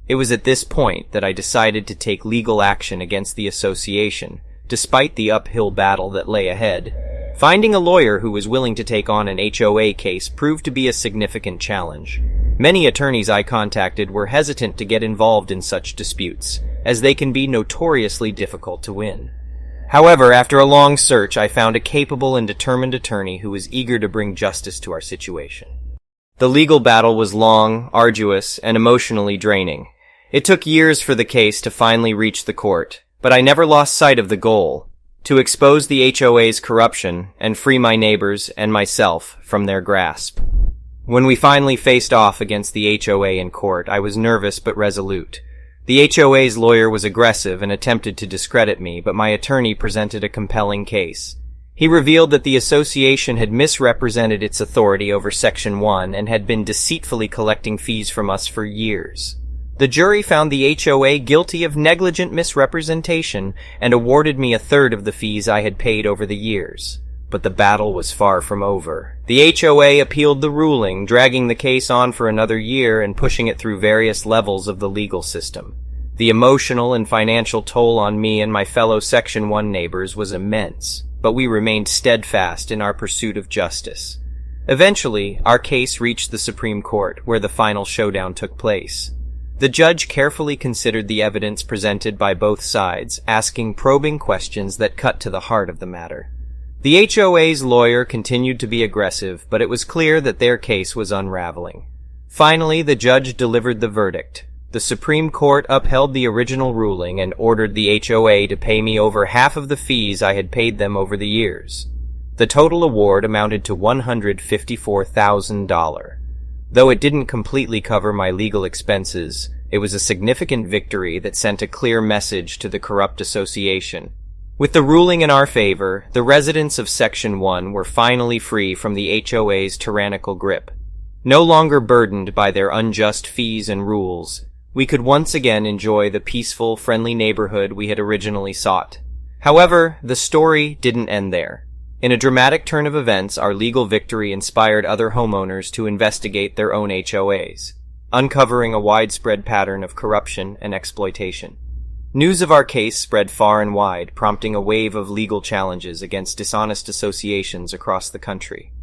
It was at this point that I decided to take legal action against the association, despite the uphill battle that lay ahead. Finding a lawyer who was willing to take on an HOA case proved to be a significant challenge. Many attorneys I contacted were hesitant to get involved in such disputes, as they can be notoriously difficult to win. However, after a long search, I found a capable and determined attorney who was eager to bring justice to our situation. The legal battle was long, arduous, and emotionally draining. It took years for the case to finally reach the court, but I never lost sight of the goal: to expose the HOA's corruption and free my neighbors and myself from their grasp. When we finally faced off against the HOA in court, I was nervous but resolute. The HOA's lawyer was aggressive and attempted to discredit me, but my attorney presented a compelling case. He revealed that the association had misrepresented its authority over Section 1 and had been deceitfully collecting fees from us for years. The jury found the HOA guilty of negligent misrepresentation and awarded me a third of the fees I had paid over the years. But the battle was far from over. The HOA appealed the ruling, dragging the case on for another year and pushing it through various levels of the legal system. The emotional and financial toll on me and my fellow Section 1 neighbors was immense, but we remained steadfast in our pursuit of justice. Eventually, our case reached the Supreme Court, where the final showdown took place. The judge carefully considered the evidence presented by both sides, asking probing questions that cut to the heart of the matter. The HOA's lawyer continued to be aggressive, but it was clear that their case was unraveling. Finally, the judge delivered the verdict. The Supreme Court upheld the original ruling and ordered the HOA to pay me over half of the fees I had paid them over the years. The total award amounted to $154,000. Though it didn't completely cover my legal expenses, it was a significant victory that sent a clear message to the corrupt association. With the ruling in our favor, the residents of Section 1 were finally free from the HOA's tyrannical grip. No longer burdened by their unjust fees and rules, we could once again enjoy the peaceful, friendly neighborhood we had originally sought. However, the story didn't end there. In a dramatic turn of events, our legal victory inspired other homeowners to investigate their own HOAs, uncovering a widespread pattern of corruption and exploitation. News of our case spread far and wide, prompting a wave of legal challenges against dishonest associations across the country.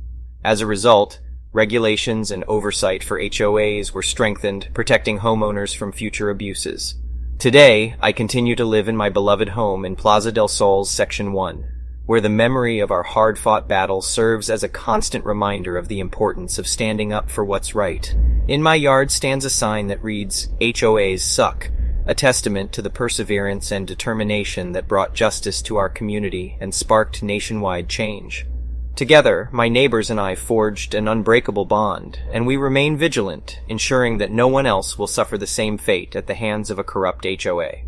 As a result, regulations and oversight for HOAs were strengthened, protecting homeowners from future abuses. Today, I continue to live in my beloved home in Plaza del Sol's Section 1, where the memory of our hard-fought battle serves as a constant reminder of the importance of standing up for what's right. In my yard stands a sign that reads, "HOAs suck," a testament to the perseverance and determination that brought justice to our community and sparked nationwide change. Together, my neighbors and I forged an unbreakable bond, and we remain vigilant, ensuring that no one else will suffer the same fate at the hands of a corrupt HOA.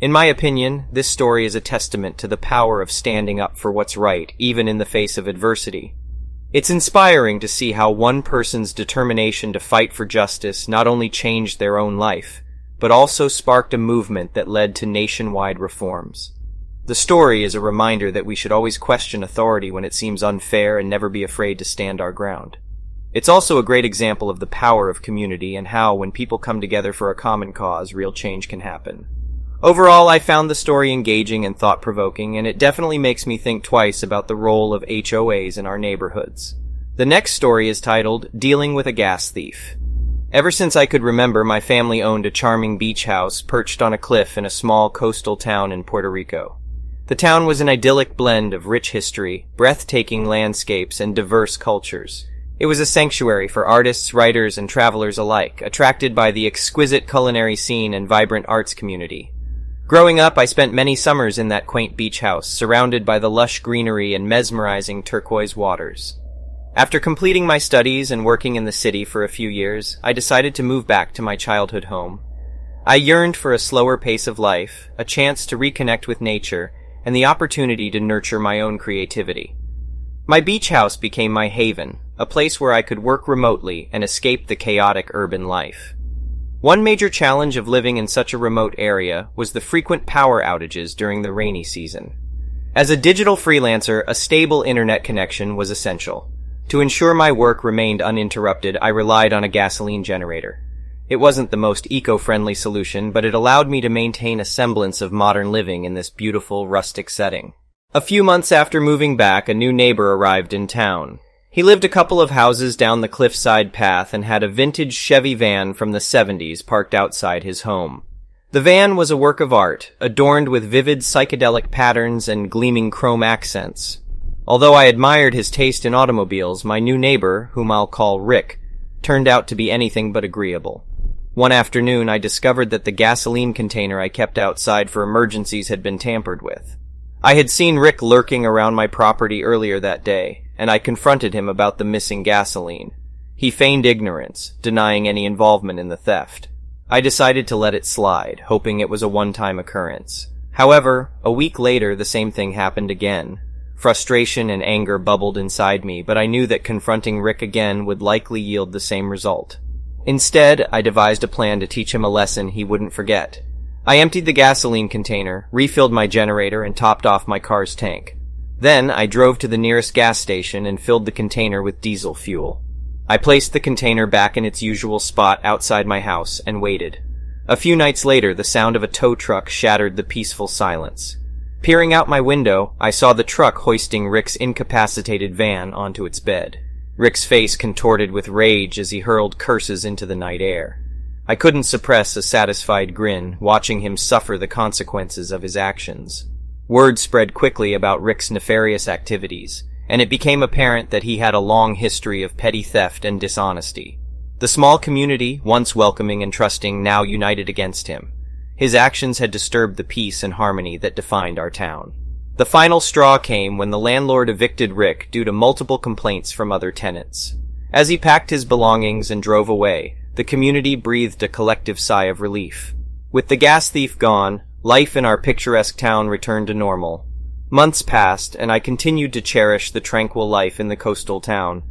In my opinion, this story is a testament to the power of standing up for what's right, even in the face of adversity. It's inspiring to see how one person's determination to fight for justice not only changed their own life, but also sparked a movement that led to nationwide reforms. The story is a reminder that we should always question authority when it seems unfair and never be afraid to stand our ground. It's also a great example of the power of community and how, when people come together for a common cause, real change can happen. Overall, I found the story engaging and thought-provoking, and it definitely makes me think twice about the role of HOAs in our neighborhoods. The next story is titled, Dealing with a Gas Thief. Ever since I could remember, my family owned a charming beach house perched on a cliff in a small coastal town in Puerto Rico. The town was an idyllic blend of rich history, breathtaking landscapes, and diverse cultures. It was a sanctuary for artists, writers, and travelers alike, attracted by the exquisite culinary scene and vibrant arts community. Growing up, I spent many summers in that quaint beach house, surrounded by the lush greenery and mesmerizing turquoise waters. After completing my studies and working in the city for a few years, I decided to move back to my childhood home. I yearned for a slower pace of life, a chance to reconnect with nature, and the opportunity to nurture my own creativity. My beach house became my haven, a place where I could work remotely and escape the chaotic urban life. One major challenge of living in such a remote area was the frequent power outages during the rainy season. As a digital freelancer, a stable internet connection was essential. To ensure my work remained uninterrupted, I relied on a gasoline generator. It wasn't the most eco-friendly solution, but it allowed me to maintain a semblance of modern living in this beautiful, rustic setting. A few months after moving back, a new neighbor arrived in town. He lived a couple of houses down the cliffside path and had a vintage Chevy van from the 70s parked outside his home. The van was a work of art, adorned with vivid psychedelic patterns and gleaming chrome accents. Although I admired his taste in automobiles, my new neighbor, whom I'll call Rick, turned out to be anything but agreeable. One afternoon, I discovered that the gasoline container I kept outside for emergencies had been tampered with. I had seen Rick lurking around my property earlier that day, and I confronted him about the missing gasoline. He feigned ignorance, denying any involvement in the theft. I decided to let it slide, hoping it was a one-time occurrence. However, a week later, the same thing happened again. Frustration and anger bubbled inside me, but I knew that confronting Rick again would likely yield the same result. Instead, I devised a plan to teach him a lesson he wouldn't forget. I emptied the gasoline container, refilled my generator, and topped off my car's tank. Then, I drove to the nearest gas station and filled the container with diesel fuel. I placed the container back in its usual spot outside my house and waited. A few nights later, the sound of a tow truck shattered the peaceful silence. Peering out my window, I saw the truck hoisting Rick's incapacitated van onto its bed. Rick's face contorted with rage as he hurled curses into the night air. I couldn't suppress a satisfied grin, watching him suffer the consequences of his actions. Word spread quickly about Rick's nefarious activities, and it became apparent that he had a long history of petty theft and dishonesty. The small community, once welcoming and trusting, now united against him. His actions had disturbed the peace and harmony that defined our town. The final straw came when the landlord evicted Rick due to multiple complaints from other tenants. As he packed his belongings and drove away, the community breathed a collective sigh of relief. With the gas thief gone, life in our picturesque town returned to normal. Months passed, and I continued to cherish the tranquil life in the coastal town.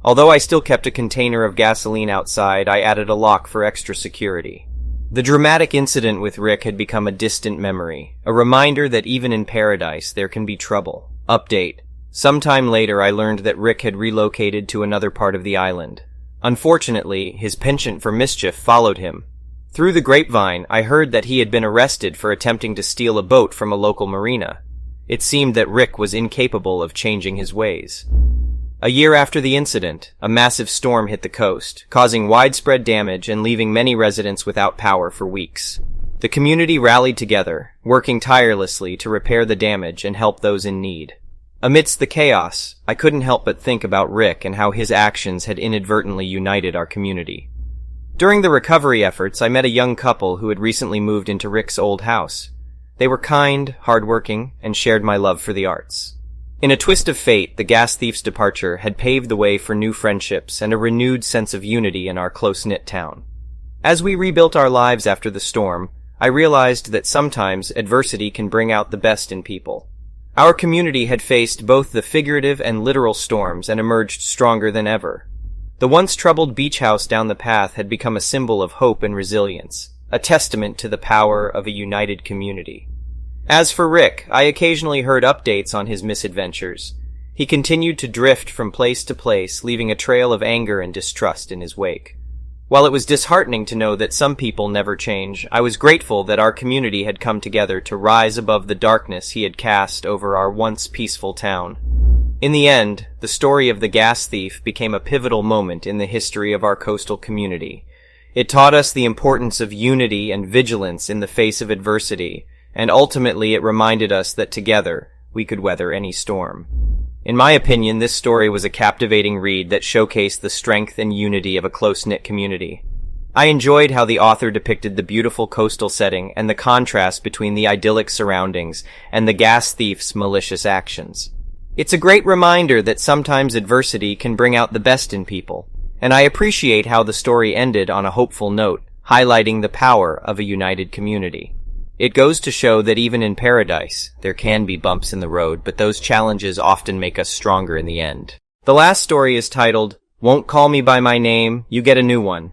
Although I still kept a container of gasoline outside, I added a lock for extra security. The dramatic incident with Rick had become a distant memory, a reminder that even in paradise there can be trouble. Update. Sometime later I learned that Rick had relocated to another part of the island. Unfortunately, his penchant for mischief followed him. Through the grapevine, I heard that he had been arrested for attempting to steal a boat from a local marina. It seemed that Rick was incapable of changing his ways. A year after the incident, a massive storm hit the coast, causing widespread damage and leaving many residents without power for weeks. The community rallied together, working tirelessly to repair the damage and help those in need. Amidst the chaos, I couldn't help but think about Rick and how his actions had inadvertently united our community. During the recovery efforts, I met a young couple who had recently moved into Rick's old house. They were kind, hardworking, and shared my love for the arts. In a twist of fate, the gas thief's departure had paved the way for new friendships and a renewed sense of unity in our close-knit town. As we rebuilt our lives after the storm, I realized that sometimes adversity can bring out the best in people. Our community had faced both the figurative and literal storms and emerged stronger than ever. The once troubled beach house down the path had become a symbol of hope and resilience, a testament to the power of a united community. As for Rick, I occasionally heard updates on his misadventures. He continued to drift from place to place, leaving a trail of anger and distrust in his wake. While it was disheartening to know that some people never change, I was grateful that our community had come together to rise above the darkness he had cast over our once peaceful town. In the end, the story of the gas thief became a pivotal moment in the history of our coastal community. It taught us the importance of unity and vigilance in the face of adversity, and ultimately it reminded us that together we could weather any storm. In my opinion, this story was a captivating read that showcased the strength and unity of a close-knit community. I enjoyed how the author depicted the beautiful coastal setting and the contrast between the idyllic surroundings and the gas thief's malicious actions. It's a great reminder that sometimes adversity can bring out the best in people, and I appreciate how the story ended on a hopeful note, highlighting the power of a united community. It goes to show that even in paradise, there can be bumps in the road, but those challenges often make us stronger in the end. The last story is titled, "Won't Call Me By My Name, You Get a New One."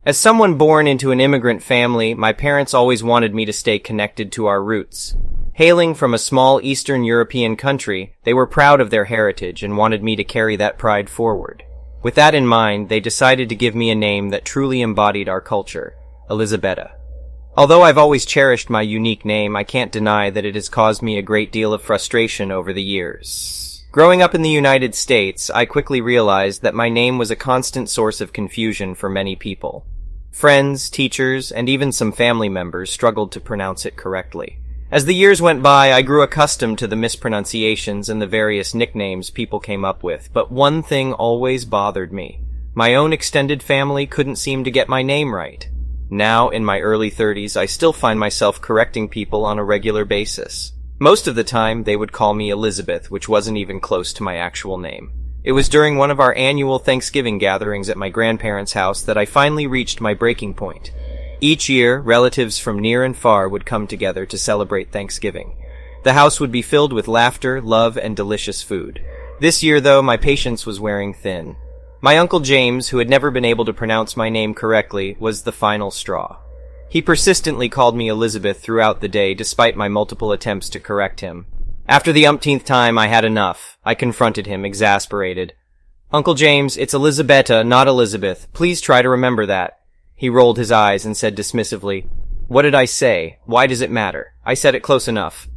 As someone born into an immigrant family, my parents always wanted me to stay connected to our roots. Hailing from a small Eastern European country, they were proud of their heritage and wanted me to carry that pride forward. With that in mind, they decided to give me a name that truly embodied our culture, Elizabetta. Although I've always cherished my unique name, I can't deny that it has caused me a great deal of frustration over the years. Growing up in the United States, I quickly realized that my name was a constant source of confusion for many people. Friends, teachers, and even some family members struggled to pronounce it correctly. As the years went by, I grew accustomed to the mispronunciations and the various nicknames people came up with, but one thing always bothered me. My own extended family couldn't seem to get my name right. Now, in my early 30s, I still find myself correcting people on a regular basis. Most of the time, they would call me Elizabeth, which wasn't even close to my actual name. It was during one of our annual Thanksgiving gatherings at my grandparents' house that I finally reached my breaking point. Each year, relatives from near and far would come together to celebrate Thanksgiving. The house would be filled with laughter, love, and delicious food. This year, though, my patience was wearing thin. My Uncle James, who had never been able to pronounce my name correctly, was the final straw. He persistently called me Elizabeth throughout the day, despite my multiple attempts to correct him. After the umpteenth time, I had enough. I confronted him, exasperated. "Uncle James, it's Elizabetta, not Elizabeth. Please try to remember that." He rolled his eyes and said dismissively, "What did I say? Why does it matter? I said it close enough."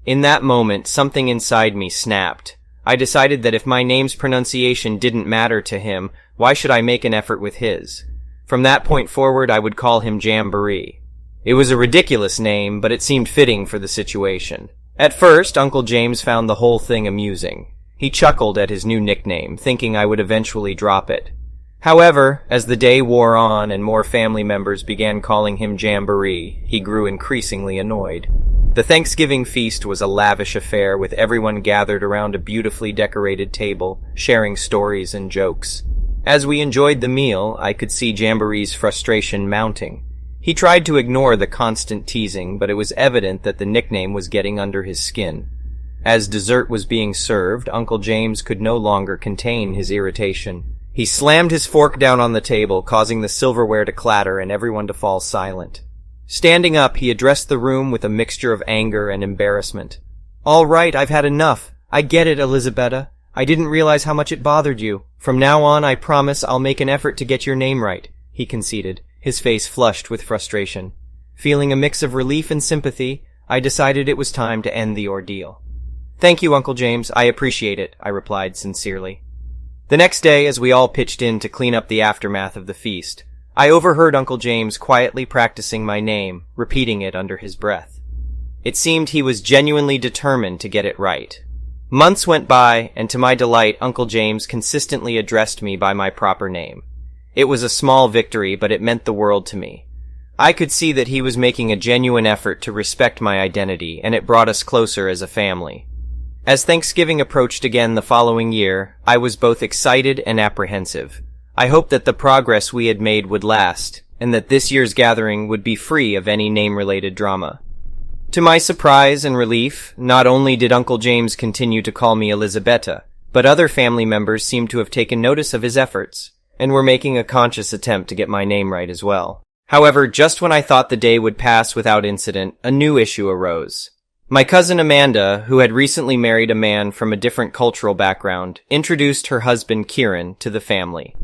In that moment, something inside me snapped. I decided that if my name's pronunciation didn't matter to him, why should I make an effort with his? From that point forward, I would call him Jamboree. It was a ridiculous name, but it seemed fitting for the situation. At first, Uncle James found the whole thing amusing. He chuckled at his new nickname, thinking I would eventually drop it. However, as the day wore on and more family members began calling him Jamboree, he grew increasingly annoyed. The Thanksgiving feast was a lavish affair with everyone gathered around a beautifully decorated table, sharing stories and jokes. As we enjoyed the meal, I could see Jamboree's frustration mounting. He tried to ignore the constant teasing, but it was evident that the nickname was getting under his skin. As dessert was being served, Uncle James could no longer contain his irritation. He slammed his fork down on the table, causing the silverware to clatter and everyone to fall silent. Standing up, he addressed the room with a mixture of anger and embarrassment. "All right, I've had enough. I get it, Elizabetta. I didn't realize how much it bothered you. From now on, I promise I'll make an effort to get your name right," he conceded, his face flushed with frustration. Feeling a mix of relief and sympathy, I decided it was time to end the ordeal. "Thank you, Uncle James. I appreciate it," I replied sincerely. The next day, as we all pitched in to clean up the aftermath of the feast, I overheard Uncle James quietly practicing my name, repeating it under his breath. It seemed he was genuinely determined to get it right. Months went by, and to my delight, Uncle James consistently addressed me by my proper name. It was a small victory, but it meant the world to me. I could see that he was making a genuine effort to respect my identity, and it brought us closer as a family. As Thanksgiving approached again the following year, I was both excited and apprehensive. I hoped that the progress we had made would last, and that this year's gathering would be free of any name-related drama. To my surprise and relief, not only did Uncle James continue to call me Elizabetta, but other family members seemed to have taken notice of his efforts, and were making a conscious attempt to get my name right as well. However, just when I thought the day would pass without incident, a new issue arose. My cousin Amanda, who had recently married a man from a different cultural background, introduced her husband Kieran to the family.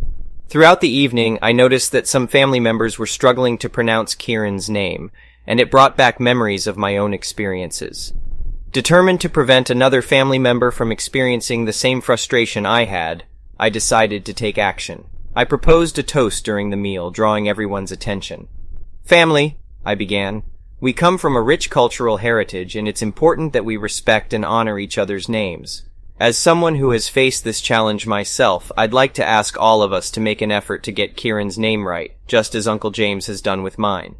Throughout the evening, I noticed that some family members were struggling to pronounce Kieran's name, and it brought back memories of my own experiences. Determined to prevent another family member from experiencing the same frustration I had, I decided to take action. I proposed a toast during the meal, drawing everyone's attention. "Family," I began, "we come from a rich cultural heritage, and it's important that we respect and honor each other's names. As someone who has faced this challenge myself, I'd like to ask all of us to make an effort to get Kieran's name right, just as Uncle James has done with mine."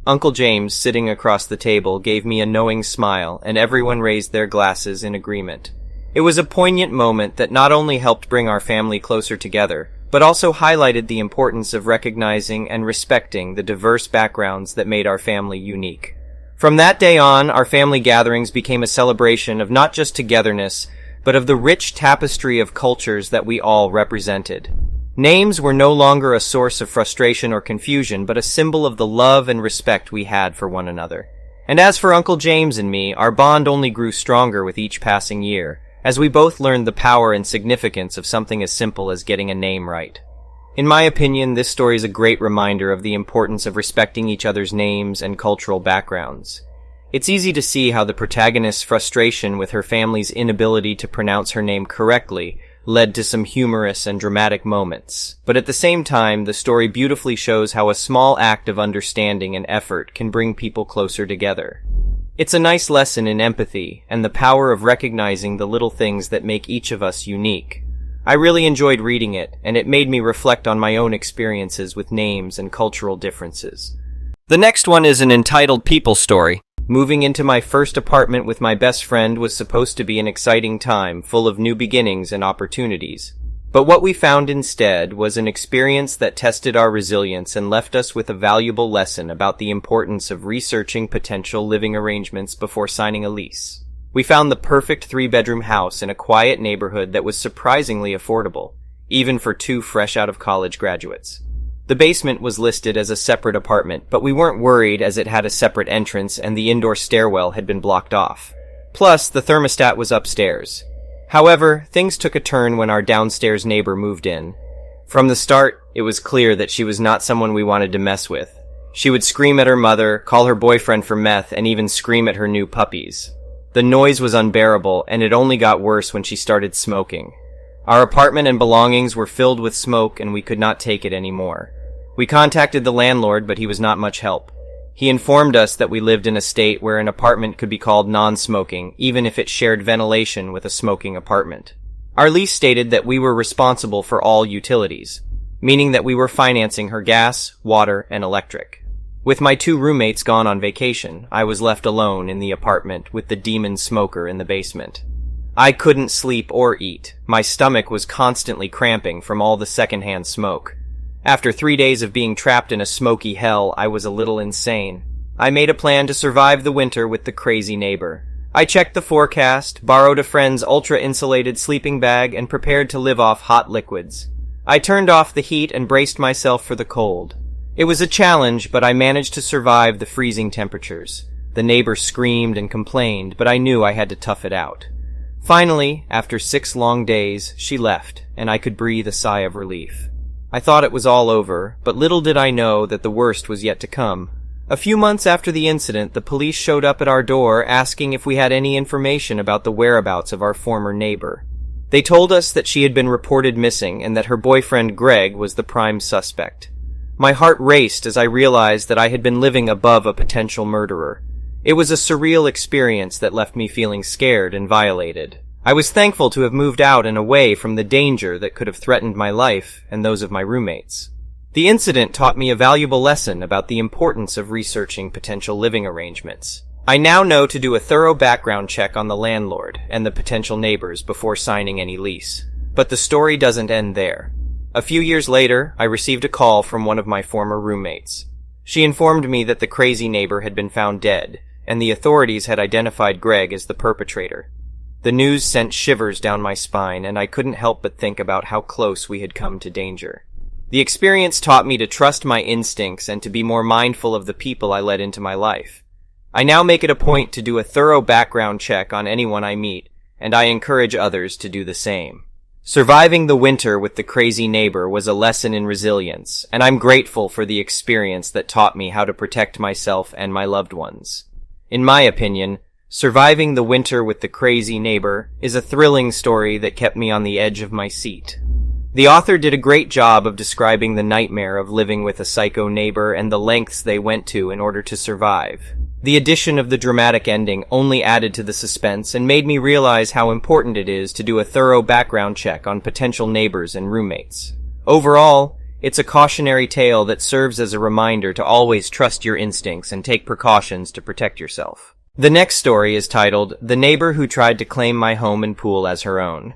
Uncle James, sitting across the table, gave me a knowing smile, and everyone raised their glasses in agreement. It was a poignant moment that not only helped bring our family closer together, but also highlighted the importance of recognizing and respecting the diverse backgrounds that made our family unique. From that day on, our family gatherings became a celebration of not just togetherness, but of the rich tapestry of cultures that we all represented. Names were no longer a source of frustration or confusion, but a symbol of the love and respect we had for one another. And as for Uncle James and me, our bond only grew stronger with each passing year, as we both learned the power and significance of something as simple as getting a name right. In my opinion, this story is a great reminder of the importance of respecting each other's names and cultural backgrounds. It's easy to see how the protagonist's frustration with her family's inability to pronounce her name correctly led to some humorous and dramatic moments. But at the same time, the story beautifully shows how a small act of understanding and effort can bring people closer together. It's a nice lesson in empathy and the power of recognizing the little things that make each of us unique. I really enjoyed reading it, and it made me reflect on my own experiences with names and cultural differences. The next one is an entitled people story. Moving into my first apartment with my best friend was supposed to be an exciting time, full of new beginnings and opportunities. But what we found instead was an experience that tested our resilience and left us with a valuable lesson about the importance of researching potential living arrangements before signing a lease. We found the perfect 3-bedroom house in a quiet neighborhood that was surprisingly affordable, even for 2 fresh-out-of-college graduates. The basement was listed as a separate apartment, but we weren't worried as it had a separate entrance and the indoor stairwell had been blocked off. Plus, the thermostat was upstairs. However, things took a turn when our downstairs neighbor moved in. From the start, it was clear that she was not someone we wanted to mess with. She would scream at her mother, call her boyfriend for meth, and even scream at her new puppies. The noise was unbearable, and it only got worse when she started smoking. Our apartment and belongings were filled with smoke, and we could not take it anymore. We contacted the landlord, but he was not much help. He informed us that we lived in a state where an apartment could be called non-smoking, even if it shared ventilation with a smoking apartment. Our lease stated that we were responsible for all utilities, meaning that we were financing her gas, water, and electric. With my 2 roommates gone on vacation, I was left alone in the apartment with the demon smoker in the basement. I couldn't sleep or eat. My stomach was constantly cramping from all the secondhand smoke. After 3 days of being trapped in a smoky hell, I was a little insane. I made a plan to survive the winter with the crazy neighbor. I checked the forecast, borrowed a friend's ultra-insulated sleeping bag, and prepared to live off hot liquids. I turned off the heat and braced myself for the cold. It was a challenge, but I managed to survive the freezing temperatures. The neighbor screamed and complained, but I knew I had to tough it out. Finally, after 6 long days, she left, and I could breathe a sigh of relief. I thought it was all over, but little did I know that the worst was yet to come. A few months after the incident, the police showed up at our door asking if we had any information about the whereabouts of our former neighbor. They told us that she had been reported missing and that her boyfriend Greg was the prime suspect. My heart raced as I realized that I had been living above a potential murderer. It was a surreal experience that left me feeling scared and violated. I was thankful to have moved out and away from the danger that could have threatened my life and those of my roommates. The incident taught me a valuable lesson about the importance of researching potential living arrangements. I now know to do a thorough background check on the landlord and the potential neighbors before signing any lease. But the story doesn't end there. A few years later, I received a call from one of my former roommates. She informed me that the crazy neighbor had been found dead, and the authorities had identified Greg as the perpetrator. The news sent shivers down my spine, and I couldn't help but think about how close we had come to danger. The experience taught me to trust my instincts and to be more mindful of the people I let into my life. I now make it a point to do a thorough background check on anyone I meet, and I encourage others to do the same. Surviving the winter with the crazy neighbor was a lesson in resilience, and I'm grateful for the experience that taught me how to protect myself and my loved ones. In my opinion, surviving the winter with the crazy neighbor is a thrilling story that kept me on the edge of my seat. The author did a great job of describing the nightmare of living with a psycho neighbor and the lengths they went to in order to survive. The addition of the dramatic ending only added to the suspense and made me realize how important it is to do a thorough background check on potential neighbors and roommates. Overall, it's a cautionary tale that serves as a reminder to always trust your instincts and take precautions to protect yourself. The next story is titled, "The Neighbor Who Tried to Claim My Home and Pool as Her Own."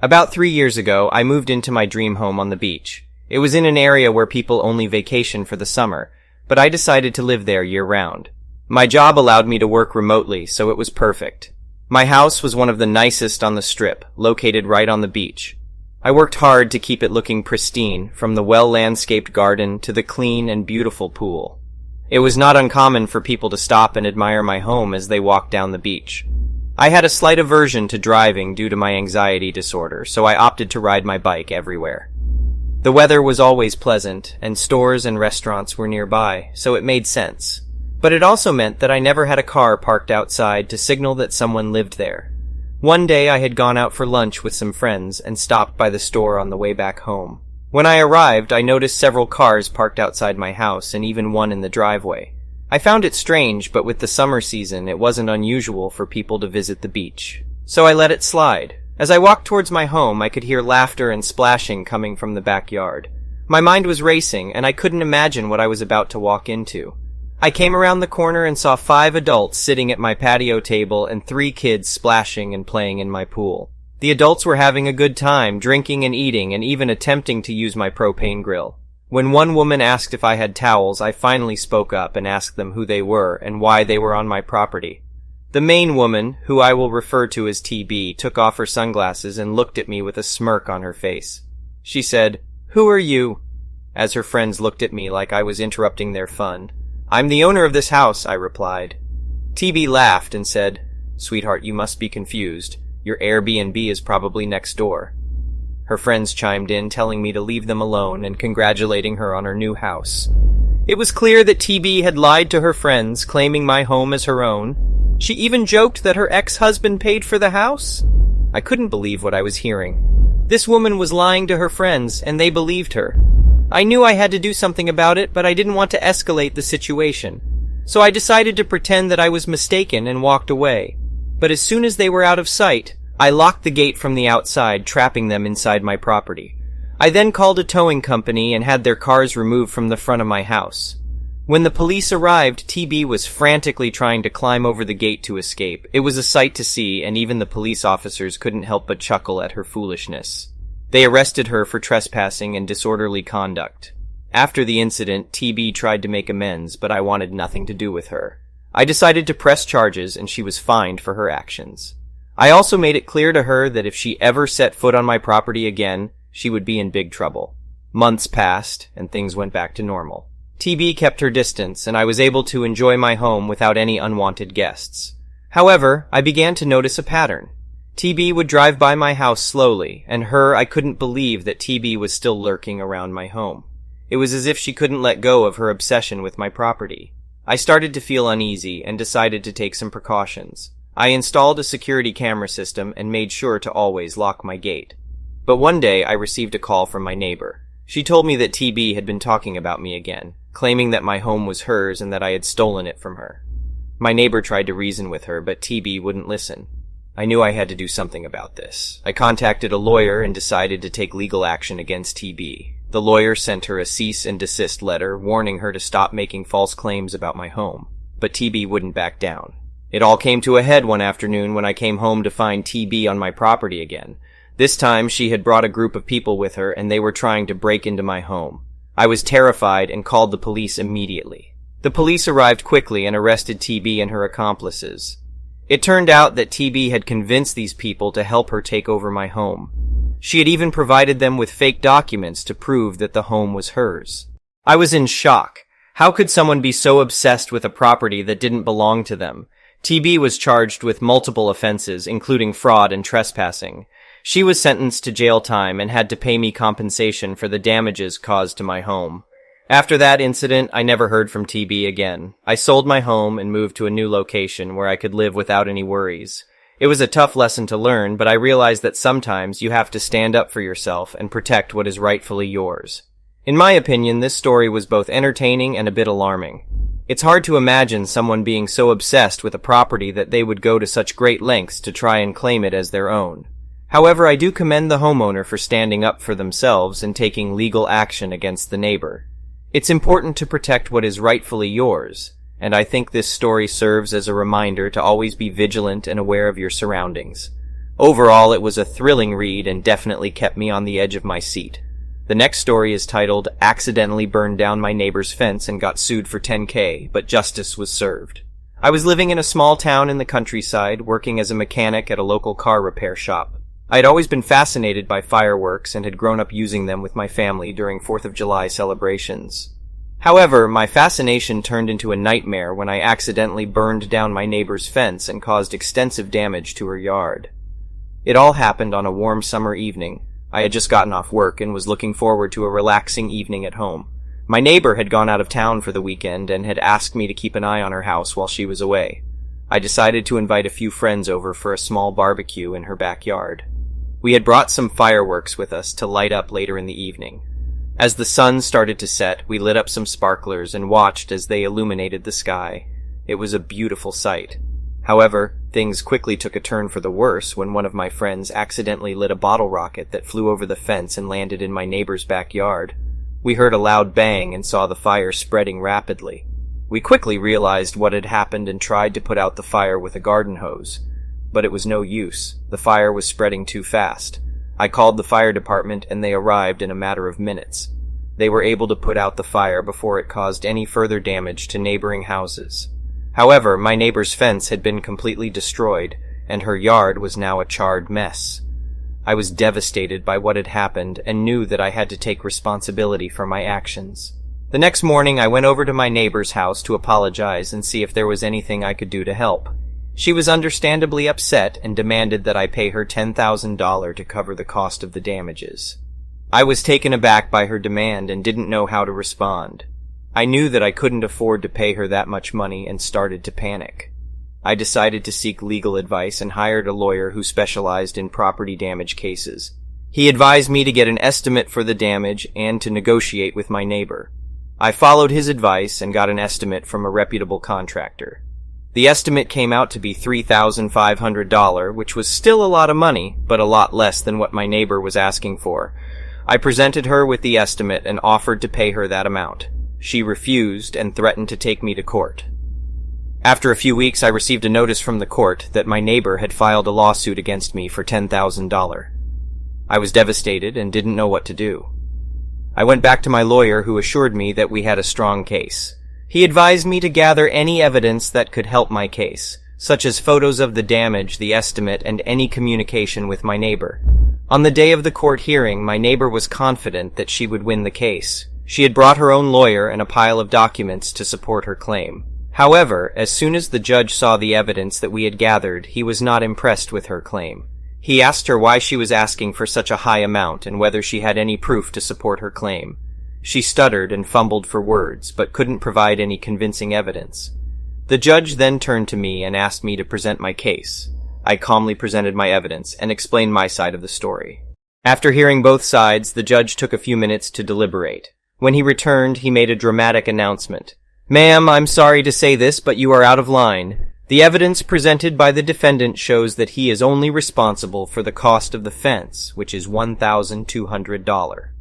About 3 years ago, I moved into my dream home on the beach. It was in an area where people only vacation for the summer, but I decided to live there year-round. My job allowed me to work remotely, so it was perfect. My house was one of the nicest on the Strip, located right on the beach. I worked hard to keep it looking pristine, from the well-landscaped garden to the clean and beautiful pool. It was not uncommon for people to stop and admire my home as they walked down the beach. I had a slight aversion to driving due to my anxiety disorder, so I opted to ride my bike everywhere. The weather was always pleasant, and stores and restaurants were nearby, so it made sense. But it also meant that I never had a car parked outside to signal that someone lived there. One day I had gone out for lunch with some friends and stopped by the store on the way back home. When I arrived, I noticed several cars parked outside my house and even one in the driveway. I found it strange, but with the summer season, it wasn't unusual for people to visit the beach. So I let it slide. As I walked towards my home, I could hear laughter and splashing coming from the backyard. My mind was racing, and I couldn't imagine what I was about to walk into. I came around the corner and saw 5 adults sitting at my patio table and 3 kids splashing and playing in my pool. The adults were having a good time, drinking and eating, and even attempting to use my propane grill. When one woman asked if I had towels, I finally spoke up and asked them who they were and why they were on my property. The main woman, who I will refer to as TB, took off her sunglasses and looked at me with a smirk on her face. She said, "Who are you?" as her friends looked at me like I was interrupting their fun. "I'm the owner of this house," I replied. TB laughed and said, "Sweetheart, you must be confused. Your Airbnb is probably next door." Her friends chimed in, telling me to leave them alone and congratulating her on her new house. It was clear that TB had lied to her friends, claiming my home as her own. She even joked that her ex-husband paid for the house. I couldn't believe what I was hearing. This woman was lying to her friends, and they believed her. I knew I had to do something about it, but I didn't want to escalate the situation. So I decided to pretend that I was mistaken and walked away. But as soon as they were out of sight, I locked the gate from the outside, trapping them inside my property. I then called a towing company and had their cars removed from the front of my house. When the police arrived, TB was frantically trying to climb over the gate to escape. It was a sight to see, and even the police officers couldn't help but chuckle at her foolishness. They arrested her for trespassing and disorderly conduct. After the incident, TB tried to make amends, but I wanted nothing to do with her. I decided to press charges, and she was fined for her actions. I also made it clear to her that if she ever set foot on my property again, she would be in big trouble. Months passed, and things went back to normal. TB kept her distance, and I was able to enjoy my home without any unwanted guests. However, I began to notice a pattern. TB would drive by my house slowly, and I couldn't believe that TB was still lurking around my home. It was as if she couldn't let go of her obsession with my property. I started to feel uneasy and decided to take some precautions. I installed a security camera system and made sure to always lock my gate. But one day I received a call from my neighbor. She told me that TB had been talking about me again, claiming that my home was hers and that I had stolen it from her. My neighbor tried to reason with her, but TB wouldn't listen. I knew I had to do something about this. I contacted a lawyer and decided to take legal action against TB. The lawyer sent her a cease and desist letter warning her to stop making false claims about my home, but TB wouldn't back down. It all came to a head one afternoon when I came home to find TB on my property again. This time she had brought a group of people with her and they were trying to break into my home. I was terrified and called the police immediately. The police arrived quickly and arrested TB and her accomplices. It turned out that TB had convinced these people to help her take over my home. She had even provided them with fake documents to prove that the home was hers. I was in shock. How could someone be so obsessed with a property that didn't belong to them? TB was charged with multiple offenses, including fraud and trespassing. She was sentenced to jail time and had to pay me compensation for the damages caused to my home. After that incident, I never heard from TB again. I sold my home and moved to a new location where I could live without any worries. It was a tough lesson to learn, but I realized that sometimes you have to stand up for yourself and protect what is rightfully yours. In my opinion, this story was both entertaining and a bit alarming. It's hard to imagine someone being so obsessed with a property that they would go to such great lengths to try and claim it as their own. However, I do commend the homeowner for standing up for themselves and taking legal action against the neighbor. It's important to protect what is rightfully yours, and I think this story serves as a reminder to always be vigilant and aware of your surroundings. Overall, it was a thrilling read and definitely kept me on the edge of my seat. The next story is titled, Accidentally Burned Down My Neighbor's Fence and Got Sued for $10,000, but Justice Was Served. I was living in a small town in the countryside, working as a mechanic at a local car repair shop. I had always been fascinated by fireworks and had grown up using them with my family during 4th of July celebrations. However, my fascination turned into a nightmare when I accidentally burned down my neighbor's fence and caused extensive damage to her yard. It all happened on a warm summer evening. I had just gotten off work and was looking forward to a relaxing evening at home. My neighbor had gone out of town for the weekend and had asked me to keep an eye on her house while she was away. I decided to invite a few friends over for a small barbecue in her backyard. We had brought some fireworks with us to light up later in the evening. As the sun started to set, we lit up some sparklers and watched as they illuminated the sky. It was a beautiful sight. However, things quickly took a turn for the worse when one of my friends accidentally lit a bottle rocket that flew over the fence and landed in my neighbor's backyard. We heard a loud bang and saw the fire spreading rapidly. We quickly realized what had happened and tried to put out the fire with a garden hose. But it was no use. The fire was spreading too fast. I called the fire department and they arrived in a matter of minutes. They were able to put out the fire before it caused any further damage to neighboring houses. However, my neighbor's fence had been completely destroyed, and her yard was now a charred mess. I was devastated by what had happened and knew that I had to take responsibility for my actions. The next morning, I went over to my neighbor's house to apologize and see if there was anything I could do to help. She was understandably upset and demanded that I pay her $10,000 to cover the cost of the damages. I was taken aback by her demand and didn't know how to respond. I knew that I couldn't afford to pay her that much money and started to panic. I decided to seek legal advice and hired a lawyer who specialized in property damage cases. He advised me to get an estimate for the damage and to negotiate with my neighbor. I followed his advice and got an estimate from a reputable contractor. The estimate came out to be $3,500, which was still a lot of money, but a lot less than what my neighbor was asking for. I presented her with the estimate and offered to pay her that amount. She refused and threatened to take me to court. After a few weeks, I received a notice from the court that my neighbor had filed a lawsuit against me for $10,000. I was devastated and didn't know what to do. I went back to my lawyer, who assured me that we had a strong case. He advised me to gather any evidence that could help my case, such as photos of the damage, the estimate, and any communication with my neighbor. On the day of the court hearing, my neighbor was confident that she would win the case. She had brought her own lawyer and a pile of documents to support her claim. However, as soon as the judge saw the evidence that we had gathered, he was not impressed with her claim. He asked her why she was asking for such a high amount and whether she had any proof to support her claim. She stuttered and fumbled for words, but couldn't provide any convincing evidence. The judge then turned to me and asked me to present my case. I calmly presented my evidence and explained my side of the story. After hearing both sides, the judge took a few minutes to deliberate. When he returned, he made a dramatic announcement. "Ma'am, I'm sorry to say this, but you are out of line. The evidence presented by the defendant shows that he is only responsible for the cost of the fence, which is $1,200.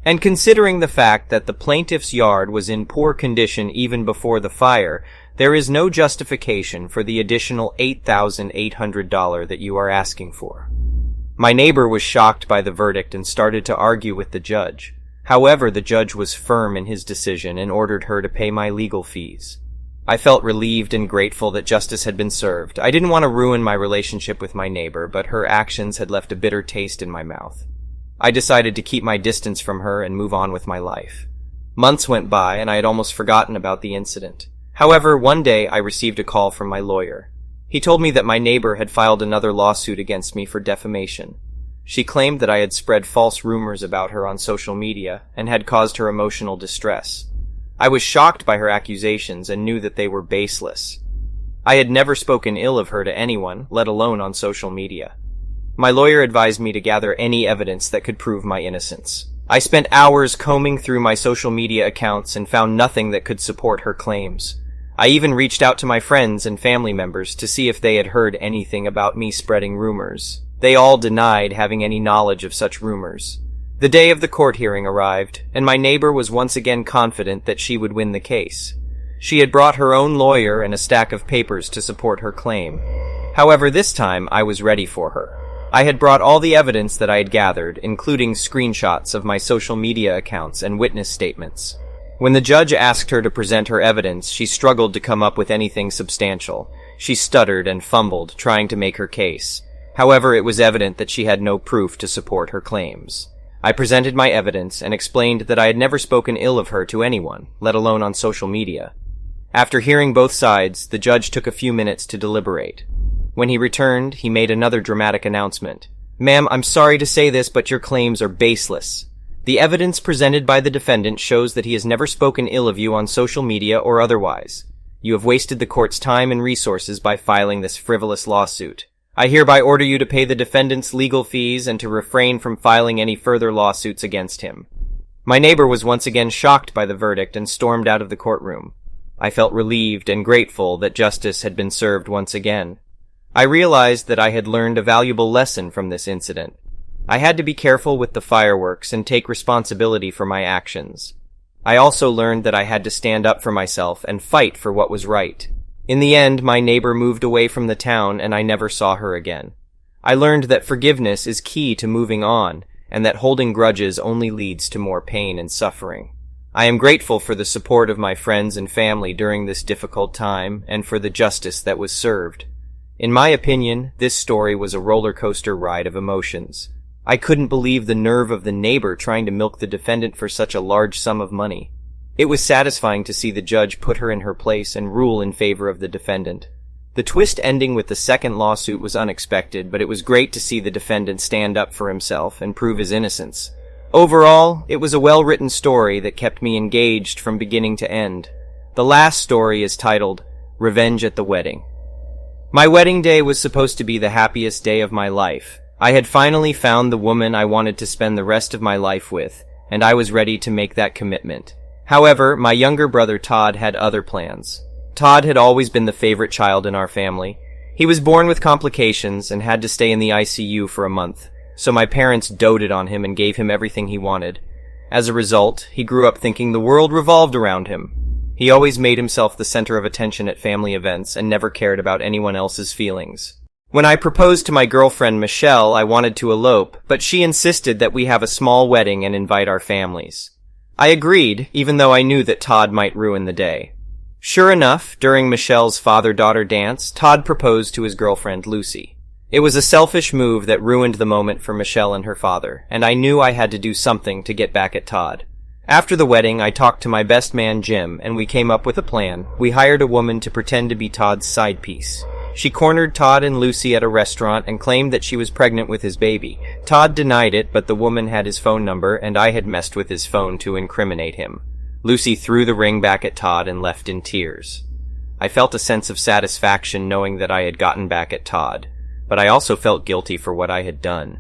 And considering the fact that the plaintiff's yard was in poor condition even before the fire, there is no justification for the additional $8,800 that you are asking for." My neighbor was shocked by the verdict and started to argue with the judge. However, the judge was firm in his decision and ordered her to pay my legal fees. I felt relieved and grateful that justice had been served. I didn't want to ruin my relationship with my neighbor, but her actions had left a bitter taste in my mouth. I decided to keep my distance from her and move on with my life. Months went by, and I had almost forgotten about the incident. However, one day I received a call from my lawyer. He told me that my neighbor had filed another lawsuit against me for defamation. She claimed that I had spread false rumors about her on social media and had caused her emotional distress. I was shocked by her accusations and knew that they were baseless. I had never spoken ill of her to anyone, let alone on social media. My lawyer advised me to gather any evidence that could prove my innocence. I spent hours combing through my social media accounts and found nothing that could support her claims. I even reached out to my friends and family members to see if they had heard anything about me spreading rumors. They all denied having any knowledge of such rumors. The day of the court hearing arrived, and my neighbor was once again confident that she would win the case. She had brought her own lawyer and a stack of papers to support her claim. However, this time I was ready for her. I had brought all the evidence that I had gathered, including screenshots of my social media accounts and witness statements. When the judge asked her to present her evidence, she struggled to come up with anything substantial. She stuttered and fumbled, trying to make her case. However, it was evident that she had no proof to support her claims. I presented my evidence and explained that I had never spoken ill of her to anyone, let alone on social media. After hearing both sides, the judge took a few minutes to deliberate. When he returned, he made another dramatic announcement. "Ma'am, I'm sorry to say this, but your claims are baseless. The evidence presented by the defendant shows that he has never spoken ill of you on social media or otherwise. You have wasted the court's time and resources by filing this frivolous lawsuit. I hereby order you to pay the defendant's legal fees and to refrain from filing any further lawsuits against him." My neighbor was once again shocked by the verdict and stormed out of the courtroom. I felt relieved and grateful that justice had been served once again. I realized that I had learned a valuable lesson from this incident. I had to be careful with the fireworks and take responsibility for my actions. I also learned that I had to stand up for myself and fight for what was right. In the end, my neighbor moved away from the town and I never saw her again. I learned that forgiveness is key to moving on, and that holding grudges only leads to more pain and suffering. I am grateful for the support of my friends and family during this difficult time and for the justice that was served. In my opinion, this story was a roller coaster ride of emotions. I couldn't believe the nerve of the neighbor trying to milk the defendant for such a large sum of money. It was satisfying to see the judge put her in her place and rule in favor of the defendant. The twist ending with the second lawsuit was unexpected, but it was great to see the defendant stand up for himself and prove his innocence. Overall, it was a well-written story that kept me engaged from beginning to end. The last story is titled, Revenge at the Wedding. My wedding day was supposed to be the happiest day of my life. I had finally found the woman I wanted to spend the rest of my life with, and I was ready to make that commitment. However, my younger brother Todd had other plans. Todd had always been the favorite child in our family. He was born with complications and had to stay in the ICU for a month, so my parents doted on him and gave him everything he wanted. As a result, he grew up thinking the world revolved around him. He always made himself the center of attention at family events and never cared about anyone else's feelings. When I proposed to my girlfriend Michelle, I wanted to elope, but she insisted that we have a small wedding and invite our families. I agreed, even though I knew that Todd might ruin the day. Sure enough, during Michelle's father-daughter dance, Todd proposed to his girlfriend Lucy. It was a selfish move that ruined the moment for Michelle and her father, and I knew I had to do something to get back at Todd. After the wedding, I talked to my best man Jim, and we came up with a plan. We hired a woman to pretend to be Todd's side piece. She cornered Todd and Lucy at a restaurant and claimed that she was pregnant with his baby. Todd denied it, but the woman had his phone number, and I had messed with his phone to incriminate him. Lucy threw the ring back at Todd and left in tears. I felt a sense of satisfaction knowing that I had gotten back at Todd, but I also felt guilty for what I had done.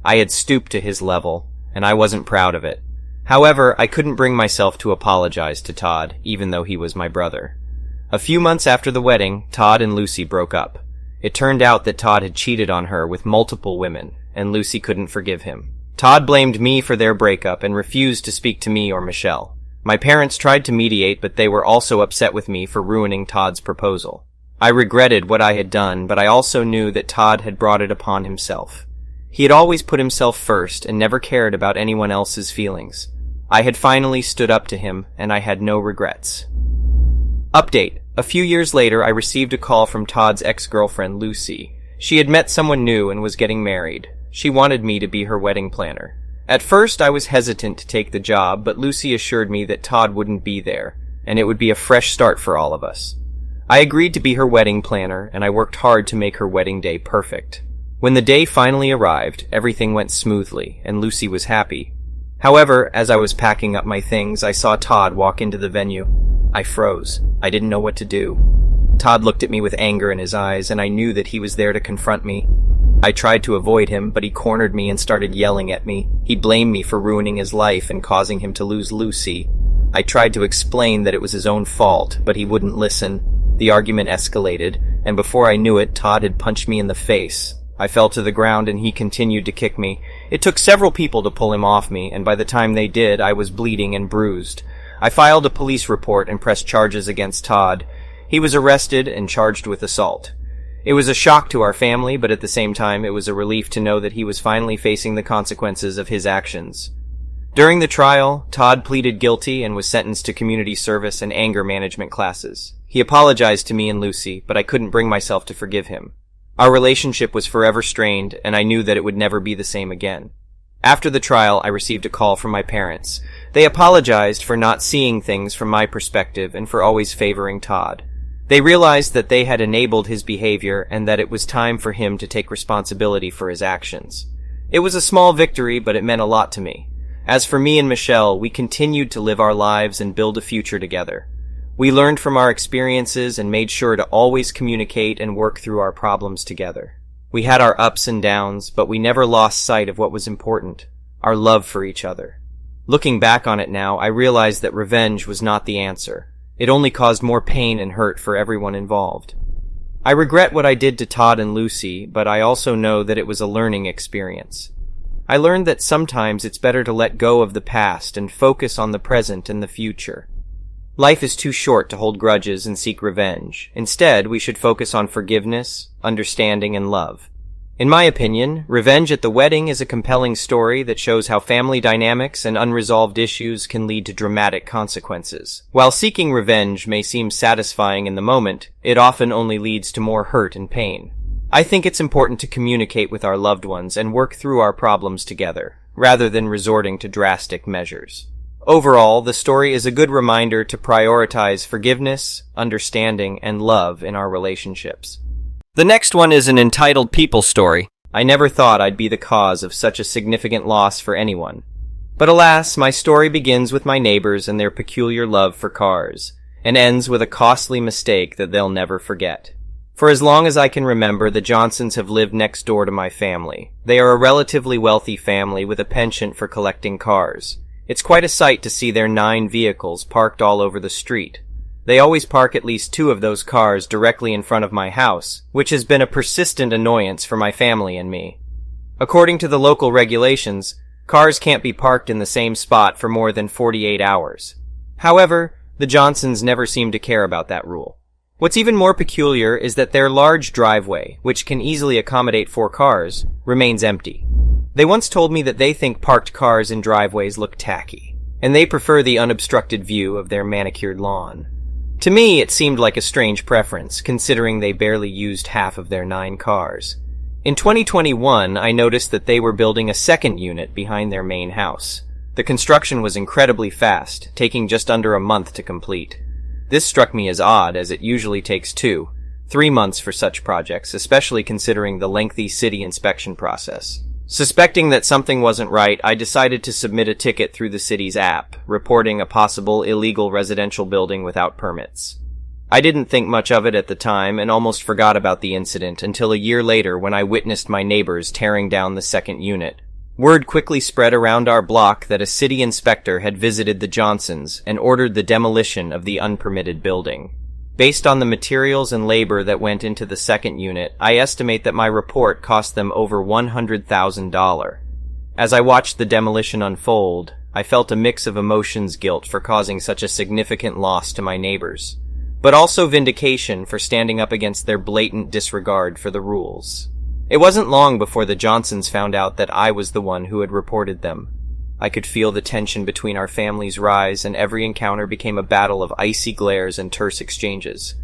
I had stooped to his level, and I wasn't proud of it. However, I couldn't bring myself to apologize to Todd, even though he was my brother. A few months after the wedding, Todd and Lucy broke up. It turned out that Todd had cheated on her with multiple women, and Lucy couldn't forgive him. Todd blamed me for their breakup and refused to speak to me or Michelle. My parents tried to mediate, but they were also upset with me for ruining Todd's proposal. I regretted what I had done, but I also knew that Todd had brought it upon himself. He had always put himself first and never cared about anyone else's feelings. I had finally stood up to him, and I had no regrets. Update. A few years later, I received a call from Todd's ex-girlfriend, Lucy. She had met someone new and was getting married. She wanted me to be her wedding planner. At first, I was hesitant to take the job, but Lucy assured me that Todd wouldn't be there, and it would be a fresh start for all of us. I agreed to be her wedding planner, and I worked hard to make her wedding day perfect. When the day finally arrived, everything went smoothly, and Lucy was happy. However, as I was packing up my things, I saw Todd walk into the venue. I froze. I didn't know what to do. Todd looked at me with anger in his eyes, and I knew that he was there to confront me. I tried to avoid him, but he cornered me and started yelling at me. He blamed me for ruining his life and causing him to lose Lucy. I tried to explain that it was his own fault, but he wouldn't listen. The argument escalated, and before I knew it, Todd had punched me in the face. I fell to the ground and he continued to kick me. It took several people to pull him off me, and by the time they did, I was bleeding and bruised. I filed a police report and pressed charges against Todd. He was arrested and charged with assault. It was a shock to our family, but at the same time, it was a relief to know that he was finally facing the consequences of his actions. During the trial, Todd pleaded guilty and was sentenced to community service and anger management classes. He apologized to me and Lucy, but I couldn't bring myself to forgive him. Our relationship was forever strained, and I knew that it would never be the same again. After the trial, I received a call from my parents. They apologized for not seeing things from my perspective and for always favoring Todd. They realized that they had enabled his behavior and that it was time for him to take responsibility for his actions. It was a small victory, but it meant a lot to me. As for me and Michelle, we continued to live our lives and build a future together. We learned from our experiences and made sure to always communicate and work through our problems together. We had our ups and downs, but we never lost sight of what was important, our love for each other. Looking back on it now, I realized that revenge was not the answer. It only caused more pain and hurt for everyone involved. I regret what I did to Todd and Lucy, but I also know that it was a learning experience. I learned that sometimes it's better to let go of the past and focus on the present and the future. Life is too short to hold grudges and seek revenge. Instead, we should focus on forgiveness, understanding, and love. In my opinion, Revenge at the Wedding is a compelling story that shows how family dynamics and unresolved issues can lead to dramatic consequences. While seeking revenge may seem satisfying in the moment, it often only leads to more hurt and pain. I think it's important to communicate with our loved ones and work through our problems together, rather than resorting to drastic measures. Overall, the story is a good reminder to prioritize forgiveness, understanding, and love in our relationships. The next one is an entitled people story. I never thought I'd be the cause of such a significant loss for anyone. But alas, my story begins with my neighbors and their peculiar love for cars, and ends with a costly mistake that they'll never forget. For as long as I can remember, the Johnsons have lived next door to my family. They are a relatively wealthy family with a penchant for collecting cars. It's quite a sight to see their 9 vehicles parked all over the street. They always park at least 2 of those cars directly in front of my house, which has been a persistent annoyance for my family and me. According to the local regulations, cars can't be parked in the same spot for more than 48 hours. However, the Johnsons never seem to care about that rule. What's even more peculiar is that their large driveway, which can easily accommodate 4 cars, remains empty. They once told me that they think parked cars in driveways look tacky, and they prefer the unobstructed view of their manicured lawn. To me, it seemed like a strange preference, considering they barely used half of their 9 cars. In 2021, I noticed that they were building a second unit behind their main house. The construction was incredibly fast, taking just under a month to complete. This struck me as odd, as it usually takes 2-3 months for such projects, especially considering the lengthy city inspection process. Suspecting that something wasn't right, I decided to submit a ticket through the city's app, reporting a possible illegal residential building without permits. I didn't think much of it at the time and almost forgot about the incident until a year later when I witnessed my neighbors tearing down the second unit. Word quickly spread around our block that a city inspector had visited the Johnsons and ordered the demolition of the unpermitted building. Based on the materials and labor that went into the second unit, I estimate that my report cost them over $100,000. As I watched the demolition unfold, I felt a mix of emotions: guilt for causing such a significant loss to my neighbors, but also vindication for standing up against their blatant disregard for the rules. It wasn't long before the Johnsons found out that I was the one who had reported them. I could feel the tension between our families rise, and every encounter became a battle of icy glares and terse exchanges.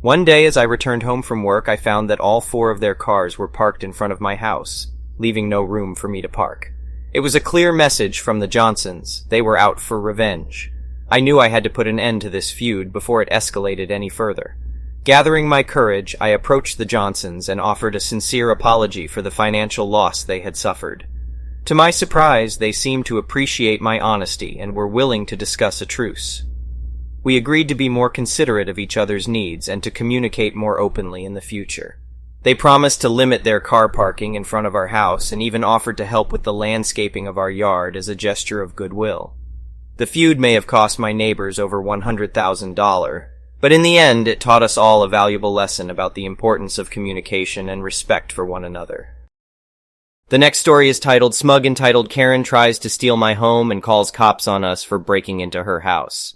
One day as I returned home from work, I found that all 4 of their cars were parked in front of my house, leaving no room for me to park. It was a clear message from the Johnsons. They were out for revenge. I knew I had to put an end to this feud before it escalated any further. Gathering my courage, I approached the Johnsons and offered a sincere apology for the financial loss they had suffered. To my surprise, they seemed to appreciate my honesty and were willing to discuss a truce. We agreed to be more considerate of each other's needs and to communicate more openly in the future. They promised to limit their car parking in front of our house and even offered to help with the landscaping of our yard as a gesture of goodwill. The feud may have cost my neighbors over $100,000, but in the end, it taught us all a valuable lesson about the importance of communication and respect for one another. The next story is titled "Smug Entitled Karen Tries to Steal My Home and Calls Cops on Us for Breaking into Her House."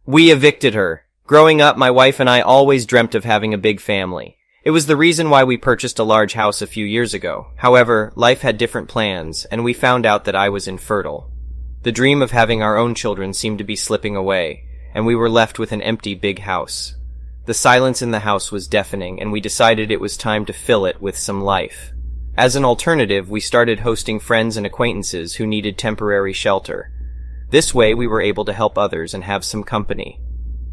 We evicted her. Growing up, my wife and I always dreamt of having a big family. It was the reason why we purchased a large house a few years ago. However, life had different plans, and we found out that I was infertile. The dream of having our own children seemed to be slipping away, and we were left with an empty big house. The silence in the house was deafening, and we decided it was time to fill it with some life. As an alternative, we started hosting friends and acquaintances who needed temporary shelter. This way, we were able to help others and have some company.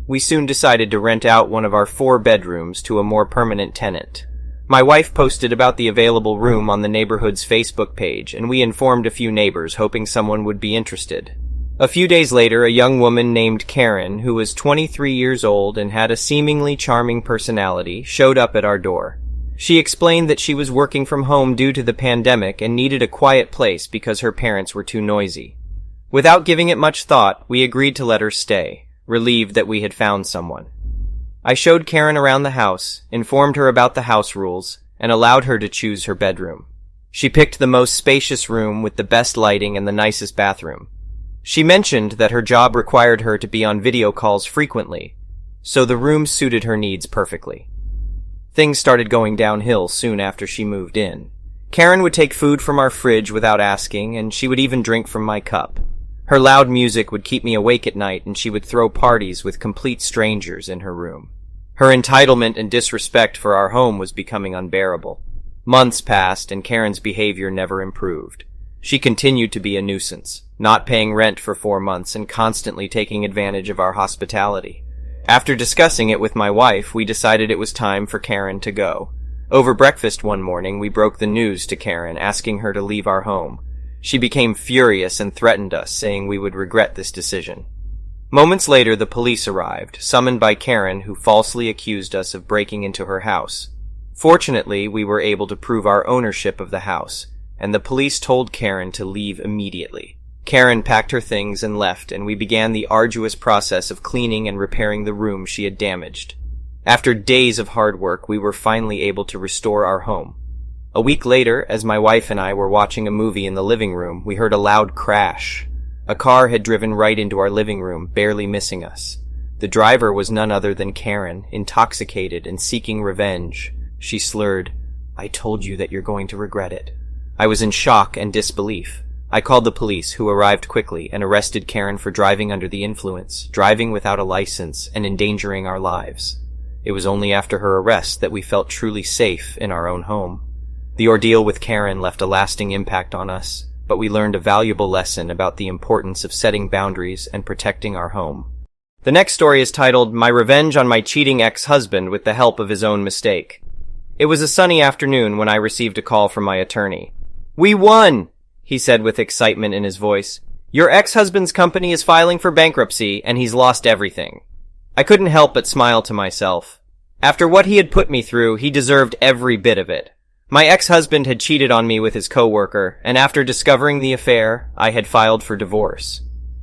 We soon decided to rent out one of our 4 bedrooms to a more permanent tenant. My wife posted about the available room on the neighborhood's Facebook page, and we informed a few neighbors, hoping someone would be interested. A few days later, a young woman named Karen, who was 23 years old and had a seemingly charming personality, showed up at our door. She explained that she was working from home due to the pandemic and needed a quiet place because her parents were too noisy. Without giving it much thought, we agreed to let her stay, relieved that we had found someone. I showed Karen around the house, informed her about the house rules, and allowed her to choose her bedroom. She picked the most spacious room with the best lighting and the nicest bathroom. She mentioned that her job required her to be on video calls frequently, so the room suited her needs perfectly. Things started going downhill soon after she moved in. Karen would take food from our fridge without asking, and she would even drink from my cup. Her loud music would keep me awake at night, and she would throw parties with complete strangers in her room. Her entitlement and disrespect for our home was becoming unbearable. Months passed, and Karen's behavior never improved. She continued to be a nuisance, not paying rent for 4 months and constantly taking advantage of our hospitality. After discussing it with my wife, we decided it was time for Karen to go. Over breakfast one morning, we broke the news to Karen, asking her to leave our home. She became furious and threatened us, saying we would regret this decision. Moments later, the police arrived, summoned by Karen, who falsely accused us of breaking into her house. Fortunately, we were able to prove our ownership of the house, and the police told Karen to leave immediately. Karen packed her things and left, and we began the arduous process of cleaning and repairing the room she had damaged. After days of hard work, we were finally able to restore our home. A week later, as my wife and I were watching a movie in the living room, we heard a loud crash. A car had driven right into our living room, barely missing us. The driver was none other than Karen, intoxicated and seeking revenge. She slurred, "I told you that you're going to regret it." I was in shock and disbelief. I called the police, who arrived quickly and arrested Karen for driving under the influence, driving without a license, and endangering our lives. It was only after her arrest that we felt truly safe in our own home. The ordeal with Karen left a lasting impact on us, but we learned a valuable lesson about the importance of setting boundaries and protecting our home. The next story is titled, "My Revenge on My Cheating Ex-Husband with the Help of His Own Mistake." It was a sunny afternoon when I received a call from my attorney. "We won!" he said with excitement in his voice. "Your ex-husband's company is filing for bankruptcy, and he's lost everything." I couldn't help but smile to myself. After what he had put me through, he deserved every bit of it. My ex-husband had cheated on me with his coworker, and after discovering the affair, I had filed for divorce.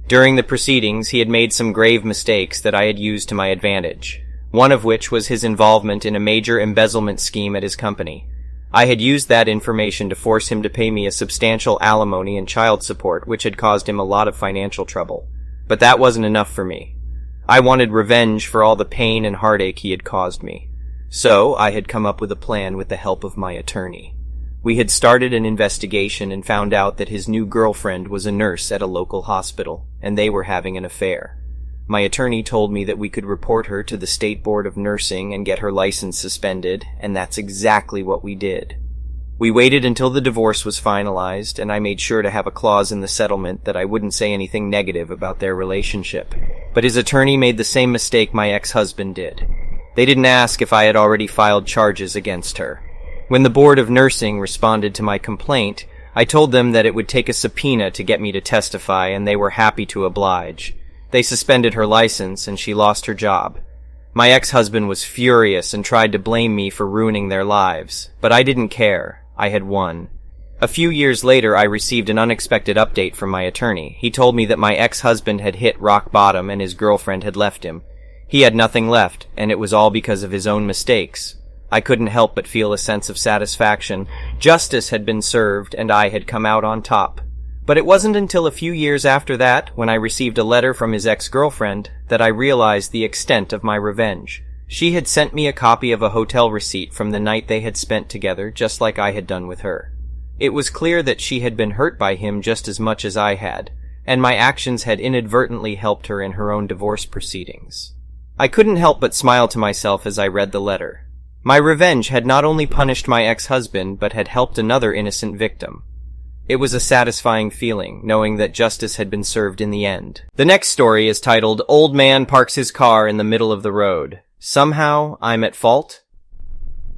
During the proceedings, he had made some grave mistakes that I had used to my advantage, one of which was his involvement in a major embezzlement scheme at his company. I had used that information to force him to pay me a substantial alimony and child support, which had caused him a lot of financial trouble. But that wasn't enough for me. I wanted revenge for all the pain and heartache he had caused me. So I had come up with a plan with the help of my attorney. We had started an investigation and found out that his new girlfriend was a nurse at a local hospital, and they were having an affair. My attorney told me that we could report her to the State Board of Nursing and get her license suspended, and that's exactly what we did. We waited until the divorce was finalized, and I made sure to have a clause in the settlement that I wouldn't say anything negative about their relationship. But his attorney made the same mistake my ex-husband did. They didn't ask if I had already filed charges against her. When the Board of Nursing responded to my complaint, I told them that it would take a subpoena to get me to testify, and they were happy to oblige. They suspended her license, and she lost her job. My ex-husband was furious and tried to blame me for ruining their lives, but I didn't care. I had won. A few years later, I received an unexpected update from my attorney. He told me that my ex-husband had hit rock bottom and his girlfriend had left him. He had nothing left, and it was all because of his own mistakes. I couldn't help but feel a sense of satisfaction. Justice had been served, and I had come out on top. But it wasn't until a few years after that, when I received a letter from his ex-girlfriend, that I realized the extent of my revenge. She had sent me a copy of a hotel receipt from the night they had spent together, just like I had done with her. It was clear that she had been hurt by him just as much as I had, and my actions had inadvertently helped her in her own divorce proceedings. I couldn't help but smile to myself as I read the letter. My revenge had not only punished my ex-husband, but had helped another innocent victim. It was a satisfying feeling, knowing that justice had been served in the end. The next story is titled, "Old Man Parks His Car in the Middle of the Road. Somehow, I'm at fault?"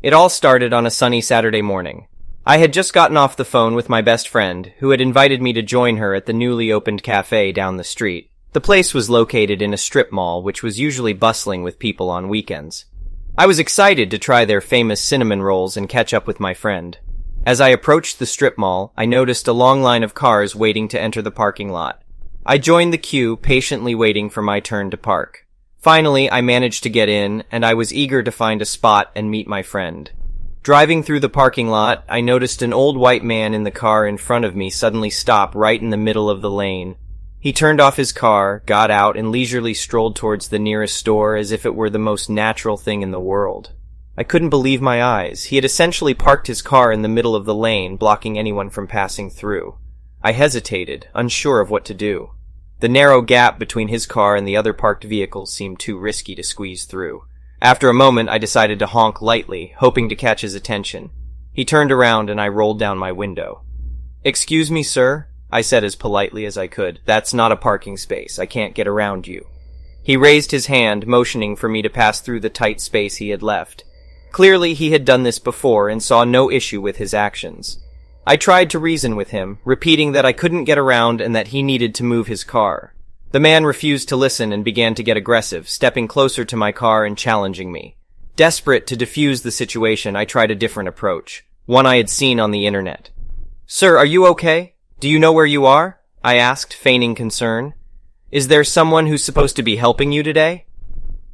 It all started on a sunny Saturday morning. I had just gotten off the phone with my best friend, who had invited me to join her at the newly opened cafe down the street. The place was located in a strip mall, which was usually bustling with people on weekends. I was excited to try their famous cinnamon rolls and catch up with my friend. As I approached the strip mall, I noticed a long line of cars waiting to enter the parking lot. I joined the queue, patiently waiting for my turn to park. Finally, I managed to get in, and I was eager to find a spot and meet my friend. Driving through the parking lot, I noticed an old white man in the car in front of me suddenly stop right in the middle of the lane. He turned off his car, got out, and leisurely strolled towards the nearest store as if it were the most natural thing in the world. I couldn't believe my eyes. He had essentially parked his car in the middle of the lane, blocking anyone from passing through. I hesitated, unsure of what to do. The narrow gap between his car and the other parked vehicles seemed too risky to squeeze through. After a moment, I decided to honk lightly, hoping to catch his attention. He turned around and I rolled down my window. "Excuse me, sir," I said as politely as I could. "That's not a parking space. I can't get around you." He raised his hand, motioning for me to pass through the tight space he had left. Clearly, he had done this before and saw no issue with his actions. I tried to reason with him, repeating that I couldn't get around and that he needed to move his car. The man refused to listen and began to get aggressive, stepping closer to my car and challenging me. Desperate to defuse the situation, I tried a different approach, one I had seen on the internet. "Sir, are you okay? Do you know where you are?" I asked, feigning concern. "Is there someone who's supposed to be helping you today?"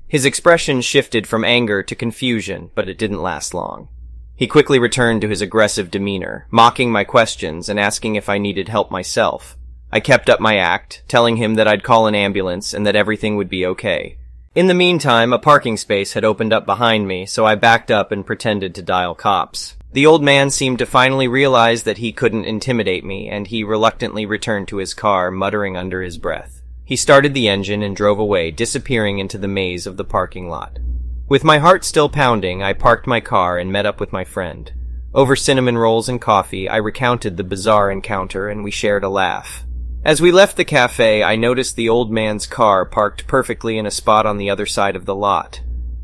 His expression shifted from anger to confusion, but it didn't last long. He quickly returned to his aggressive demeanor, mocking my questions and asking if I needed help myself. I kept up my act, telling him that I'd call an ambulance and that everything would be okay. In the meantime, a parking space had opened up behind me, so I backed up and pretended to dial cops. The old man seemed to finally realize that he couldn't intimidate me, and he reluctantly returned to his car, muttering under his breath. He started the engine and drove away, disappearing into the maze of the parking lot. With my heart still pounding, I parked my car and met up with my friend. Over cinnamon rolls and coffee, I recounted the bizarre encounter, and we shared a laugh. As we left the cafe, I noticed the old man's car parked perfectly in a spot on the other side of the lot.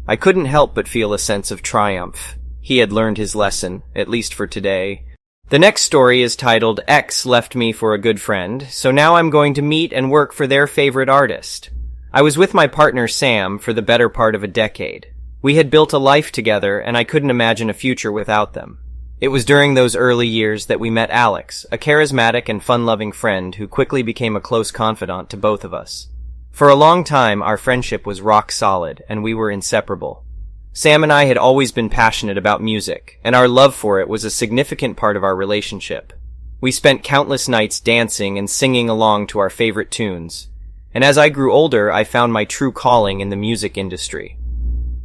I couldn't help but feel a sense of triumph. He had learned his lesson, at least for today. The next story is titled, X Left Me for a Good Friend, so now I'm going to meet and work for their favorite artist. I was with my partner Sam for the better part of a decade. We had built a life together, and I couldn't imagine a future without them. It was during those early years that we met Alex, a charismatic and fun-loving friend who quickly became a close confidant to both of us. For a long time, our friendship was rock solid, and we were inseparable. Sam and I had always been passionate about music, and our love for it was a significant part of our relationship. We spent countless nights dancing and singing along to our favorite tunes. And as I grew older, I found my true calling in the music industry.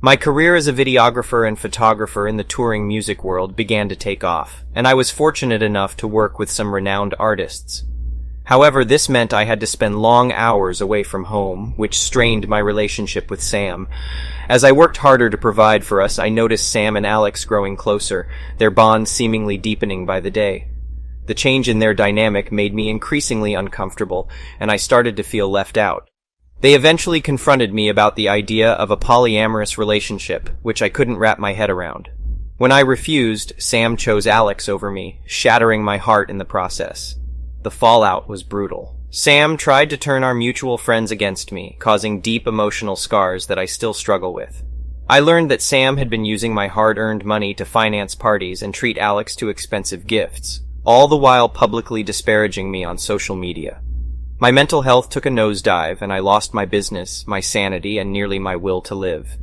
My career as a videographer and photographer in the touring music world began to take off, and I was fortunate enough to work with some renowned artists. However, this meant I had to spend long hours away from home, which strained my relationship with Sam. As I worked harder to provide for us, I noticed Sam and Alex growing closer, their bond seemingly deepening by the day. The change in their dynamic made me increasingly uncomfortable, and I started to feel left out. They eventually confronted me about the idea of a polyamorous relationship, which I couldn't wrap my head around. When I refused, Sam chose Alex over me, shattering my heart in the process. The fallout was brutal. Sam tried to turn our mutual friends against me, causing deep emotional scars that I still struggle with. I learned that Sam had been using my hard-earned money to finance parties and treat Alex to expensive gifts, all the while publicly disparaging me on social media. My mental health took a nosedive, and I lost my business, my sanity, and nearly my will to live.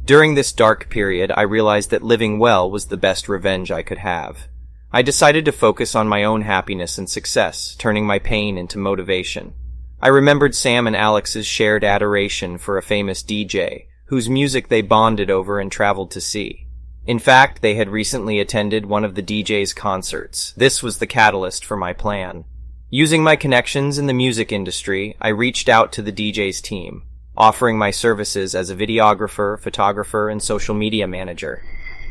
During this dark period, I realized that living well was the best revenge I could have. I decided to focus on my own happiness and success, turning my pain into motivation. I remembered Sam and Alex's shared adoration for a famous DJ, whose music they bonded over and traveled to see. In fact, they had recently attended one of the DJ's concerts. This was the catalyst for my plan. Using my connections in the music industry, I reached out to the DJ's team, offering my services as a videographer, photographer, and social media manager.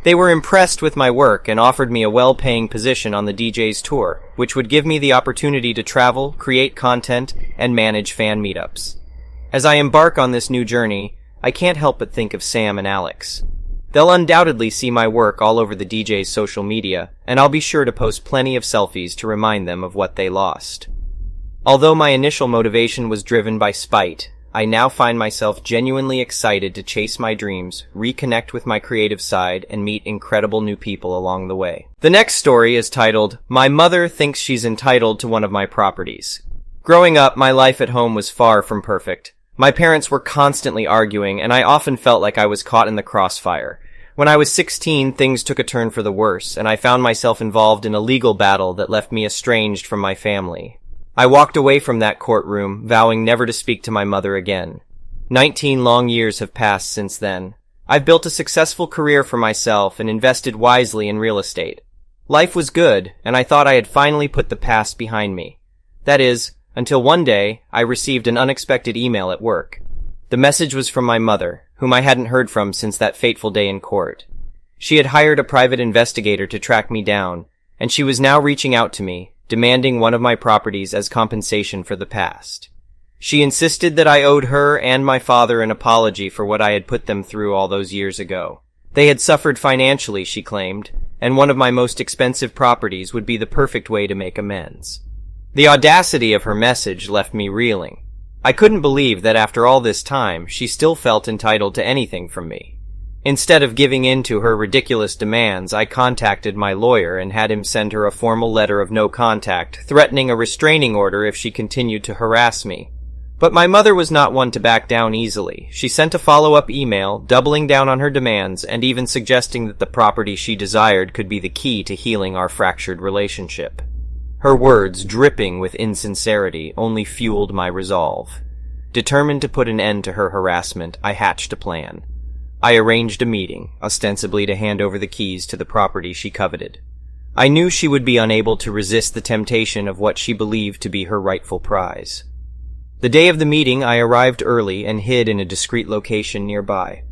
They were impressed with my work and offered me a well-paying position on the DJ's tour, which would give me the opportunity to travel, create content, and manage fan meetups. As I embark on this new journey, I can't help but think of Sam and Alex. They'll undoubtedly see my work all over the DJ's social media, and I'll be sure to post plenty of selfies to remind them of what they lost. Although my initial motivation was driven by spite, I now find myself genuinely excited to chase my dreams, reconnect with my creative side, and meet incredible new people along the way. The next story is titled, My Mother Thinks She's Entitled to One of My Properties. Growing up, my life at home was far from perfect. My parents were constantly arguing, and I often felt like I was caught in the crossfire. When I was 16, things took a turn for the worse, and I found myself involved in a legal battle that left me estranged from my family. I walked away from that courtroom, vowing never to speak to my mother again. 19 long years have passed since then. I've built a successful career for myself and invested wisely in real estate. Life was good, and I thought I had finally put the past behind me. That is, until one day, I received an unexpected email at work. The message was from my mother, whom I hadn't heard from since that fateful day in court. She had hired a private investigator to track me down, and she was now reaching out to me, demanding one of my properties as compensation for the past. She insisted that I owed her and my father an apology for what I had put them through all those years ago. They had suffered financially, she claimed, and one of my most expensive properties would be the perfect way to make amends. The audacity of her message left me reeling. I couldn't believe that after all this time, she still felt entitled to anything from me. Instead of giving in to her ridiculous demands, I contacted my lawyer and had him send her a formal letter of no contact, threatening a restraining order if she continued to harass me. But my mother was not one to back down easily. She sent a follow-up email, doubling down on her demands, and even suggesting that the property she desired could be the key to healing our fractured relationship. Her words, dripping with insincerity, only fueled my resolve. Determined to put an end to her harassment, I hatched a plan. I arranged a meeting, ostensibly to hand over the keys to the property she coveted. I knew she would be unable to resist the temptation of what she believed to be her rightful prize. The day of the meeting, I arrived early and hid in a discreet location nearby.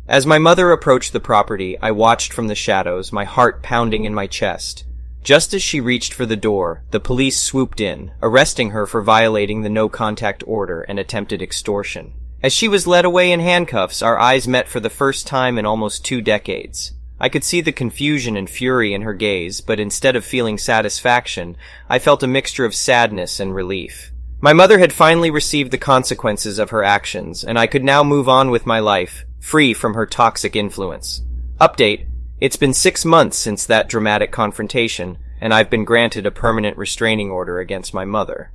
As my mother approached the property, I watched from the shadows, my heart pounding in my chest. Just as she reached for the door, the police swooped in, arresting her for violating the no-contact order and attempted extortion. As she was led away in handcuffs, our eyes met for the first time in almost 2 decades. I could see the confusion and fury in her gaze, but instead of feeling satisfaction, I felt a mixture of sadness and relief. My mother had finally received the consequences of her actions, and I could now move on with my life, free from her toxic influence. Update: it's been 6 months since that dramatic confrontation, and I've been granted a permanent restraining order against my mother.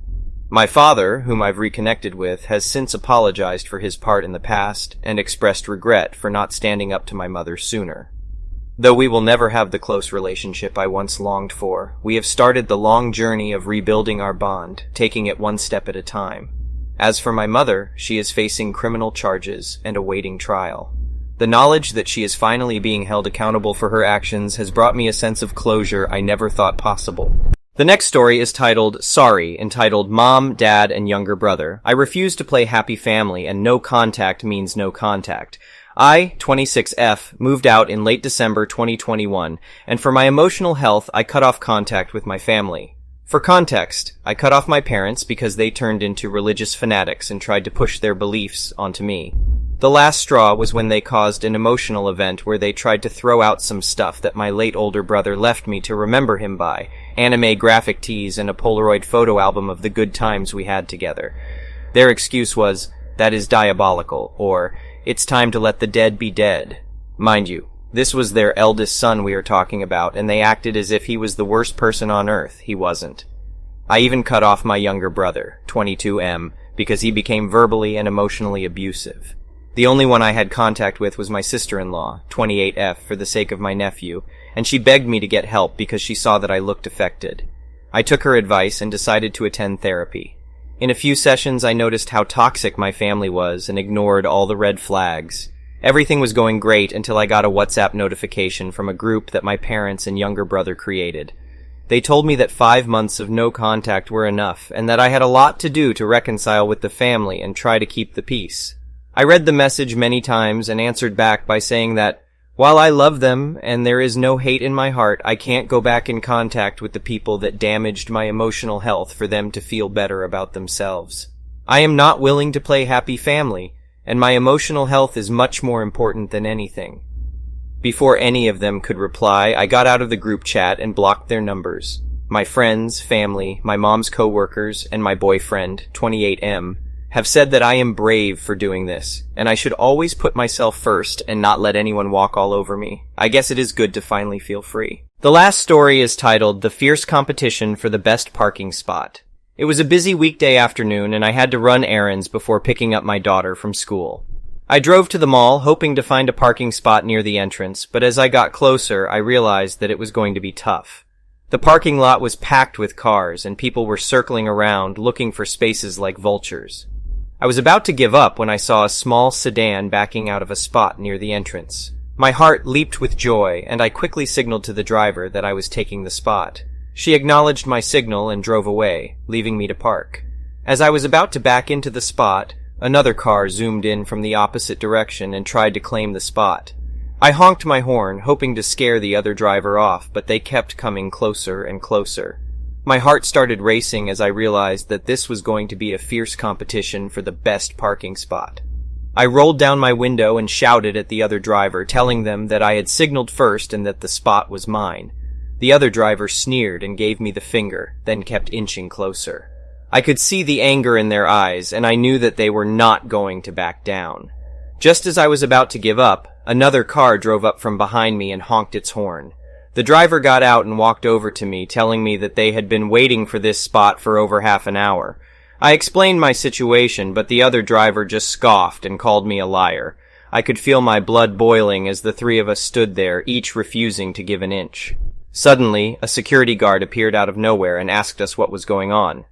My father, whom I've reconnected with, has since apologized for his part in the past and expressed regret for not standing up to my mother sooner. Though we will never have the close relationship I once longed for, we have started the long journey of rebuilding our bond, taking it one step at a time. As for my mother, she is facing criminal charges and awaiting trial. The knowledge that she is finally being held accountable for her actions has brought me a sense of closure I never thought possible. The next story is titled Sorry, entitled Mom, Dad, and Younger Brother. I refuse to play Happy Family, and no contact means no contact. I, 26F, moved out in late December 2021, and for my emotional health, I cut off contact with my family. For context, I cut off my parents because they turned into religious fanatics and tried to push their beliefs onto me. The last straw was when they caused an emotional event where they tried to throw out some stuff that my late older brother left me to remember him by, anime graphic tees and a Polaroid photo album of the good times we had together. Their excuse was, "That is diabolical," or, "It's time to let the dead be dead." Mind you, this was their eldest son we are talking about, and they acted as if he was the worst person on earth. He wasn't. I even cut off my younger brother, 22M, because he became verbally and emotionally abusive. The only one I had contact with was my sister-in-law, 28F, for the sake of my nephew, and she begged me to get help because she saw that I looked affected. I took her advice and decided to attend therapy. In a few sessions, I noticed how toxic my family was and ignored all the red flags. Everything was going great until I got a WhatsApp notification from a group that my parents and younger brother created. They told me that 5 months of no contact were enough, and that I had a lot to do to reconcile with the family and try to keep the peace. I read the message many times and answered back by saying that, while I love them and there is no hate in my heart, I can't go back in contact with the people that damaged my emotional health for them to feel better about themselves. I am not willing to play Happy Family, and my emotional health is much more important than anything. Before any of them could reply, I got out of the group chat and blocked their numbers. My friends, family, my mom's coworkers, and my boyfriend, 28M, have said that I am brave for doing this, and I should always put myself first and not let anyone walk all over me. I guess it is good to finally feel free. The last story is titled The Fierce Competition for the Best Parking Spot. It was a busy weekday afternoon, and I had to run errands before picking up my daughter from school. I drove to the mall, hoping to find a parking spot near the entrance, but as I got closer, I realized that it was going to be tough. The parking lot was packed with cars, and people were circling around, looking for spaces like vultures. I was about to give up when I saw a small sedan backing out of a spot near the entrance. My heart leaped with joy, and I quickly signaled to the driver that I was taking the spot. She acknowledged my signal and drove away, leaving me to park. As I was about to back into the spot, another car zoomed in from the opposite direction and tried to claim the spot. I honked my horn, hoping to scare the other driver off, but they kept coming closer and closer. My heart started racing as I realized that this was going to be a fierce competition for the best parking spot. I rolled down my window and shouted at the other driver, telling them that I had signaled first and that the spot was mine. The other driver sneered and gave me the finger, then kept inching closer. I could see the anger in their eyes, and I knew that they were not going to back down. Just as I was about to give up, Another car drove up from behind me and honked its horn. The driver got out and walked over to me, telling me that they had been waiting for this spot for over half an hour. I explained my situation, but the other driver just scoffed and called me a liar. I could feel my blood boiling as the three of us stood there, each refusing to give an inch. Suddenly, a security guard appeared out of nowhere and asked us what was going on.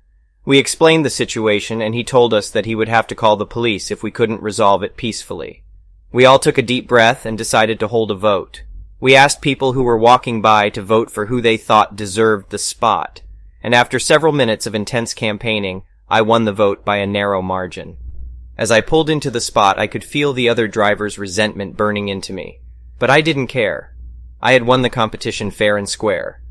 We explained the situation, and he told us that he would have to call the police if we couldn't resolve it peacefully. We all took a deep breath and decided to hold a vote. We asked people who were walking by to vote for who they thought deserved the spot, and after several minutes of intense campaigning, I won the vote by a narrow margin. As I pulled into the spot, I could feel the other driver's resentment burning into me, but I didn't care. I had won the competition fair and square.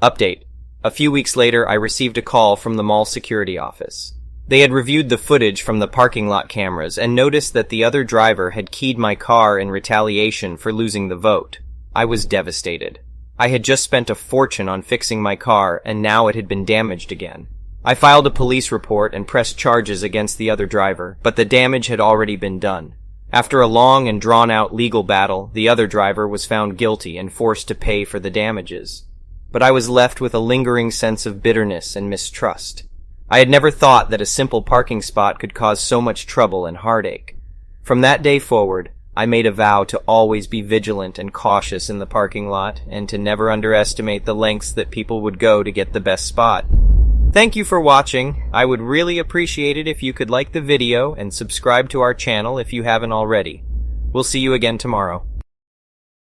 Update. A few weeks later, I received a call from the mall security office. They had reviewed the footage from the parking lot cameras and noticed that the other driver had keyed my car in retaliation for losing the vote. I was devastated. I had just spent a fortune on fixing my car, and now it had been damaged again. I filed a police report and pressed charges against the other driver, but the damage had already been done. After a long and drawn-out legal battle, the other driver was found guilty and forced to pay for the damages. But I was left with a lingering sense of bitterness and mistrust. I had never thought that a simple parking spot could cause so much trouble and heartache. From that day forward, I made a vow to always be vigilant and cautious in the parking lot, and to never underestimate the lengths that people would go to get the best spot. Thank you for watching. I would really appreciate it if you could like the video and subscribe to our channel if you haven't already. We'll see you again tomorrow.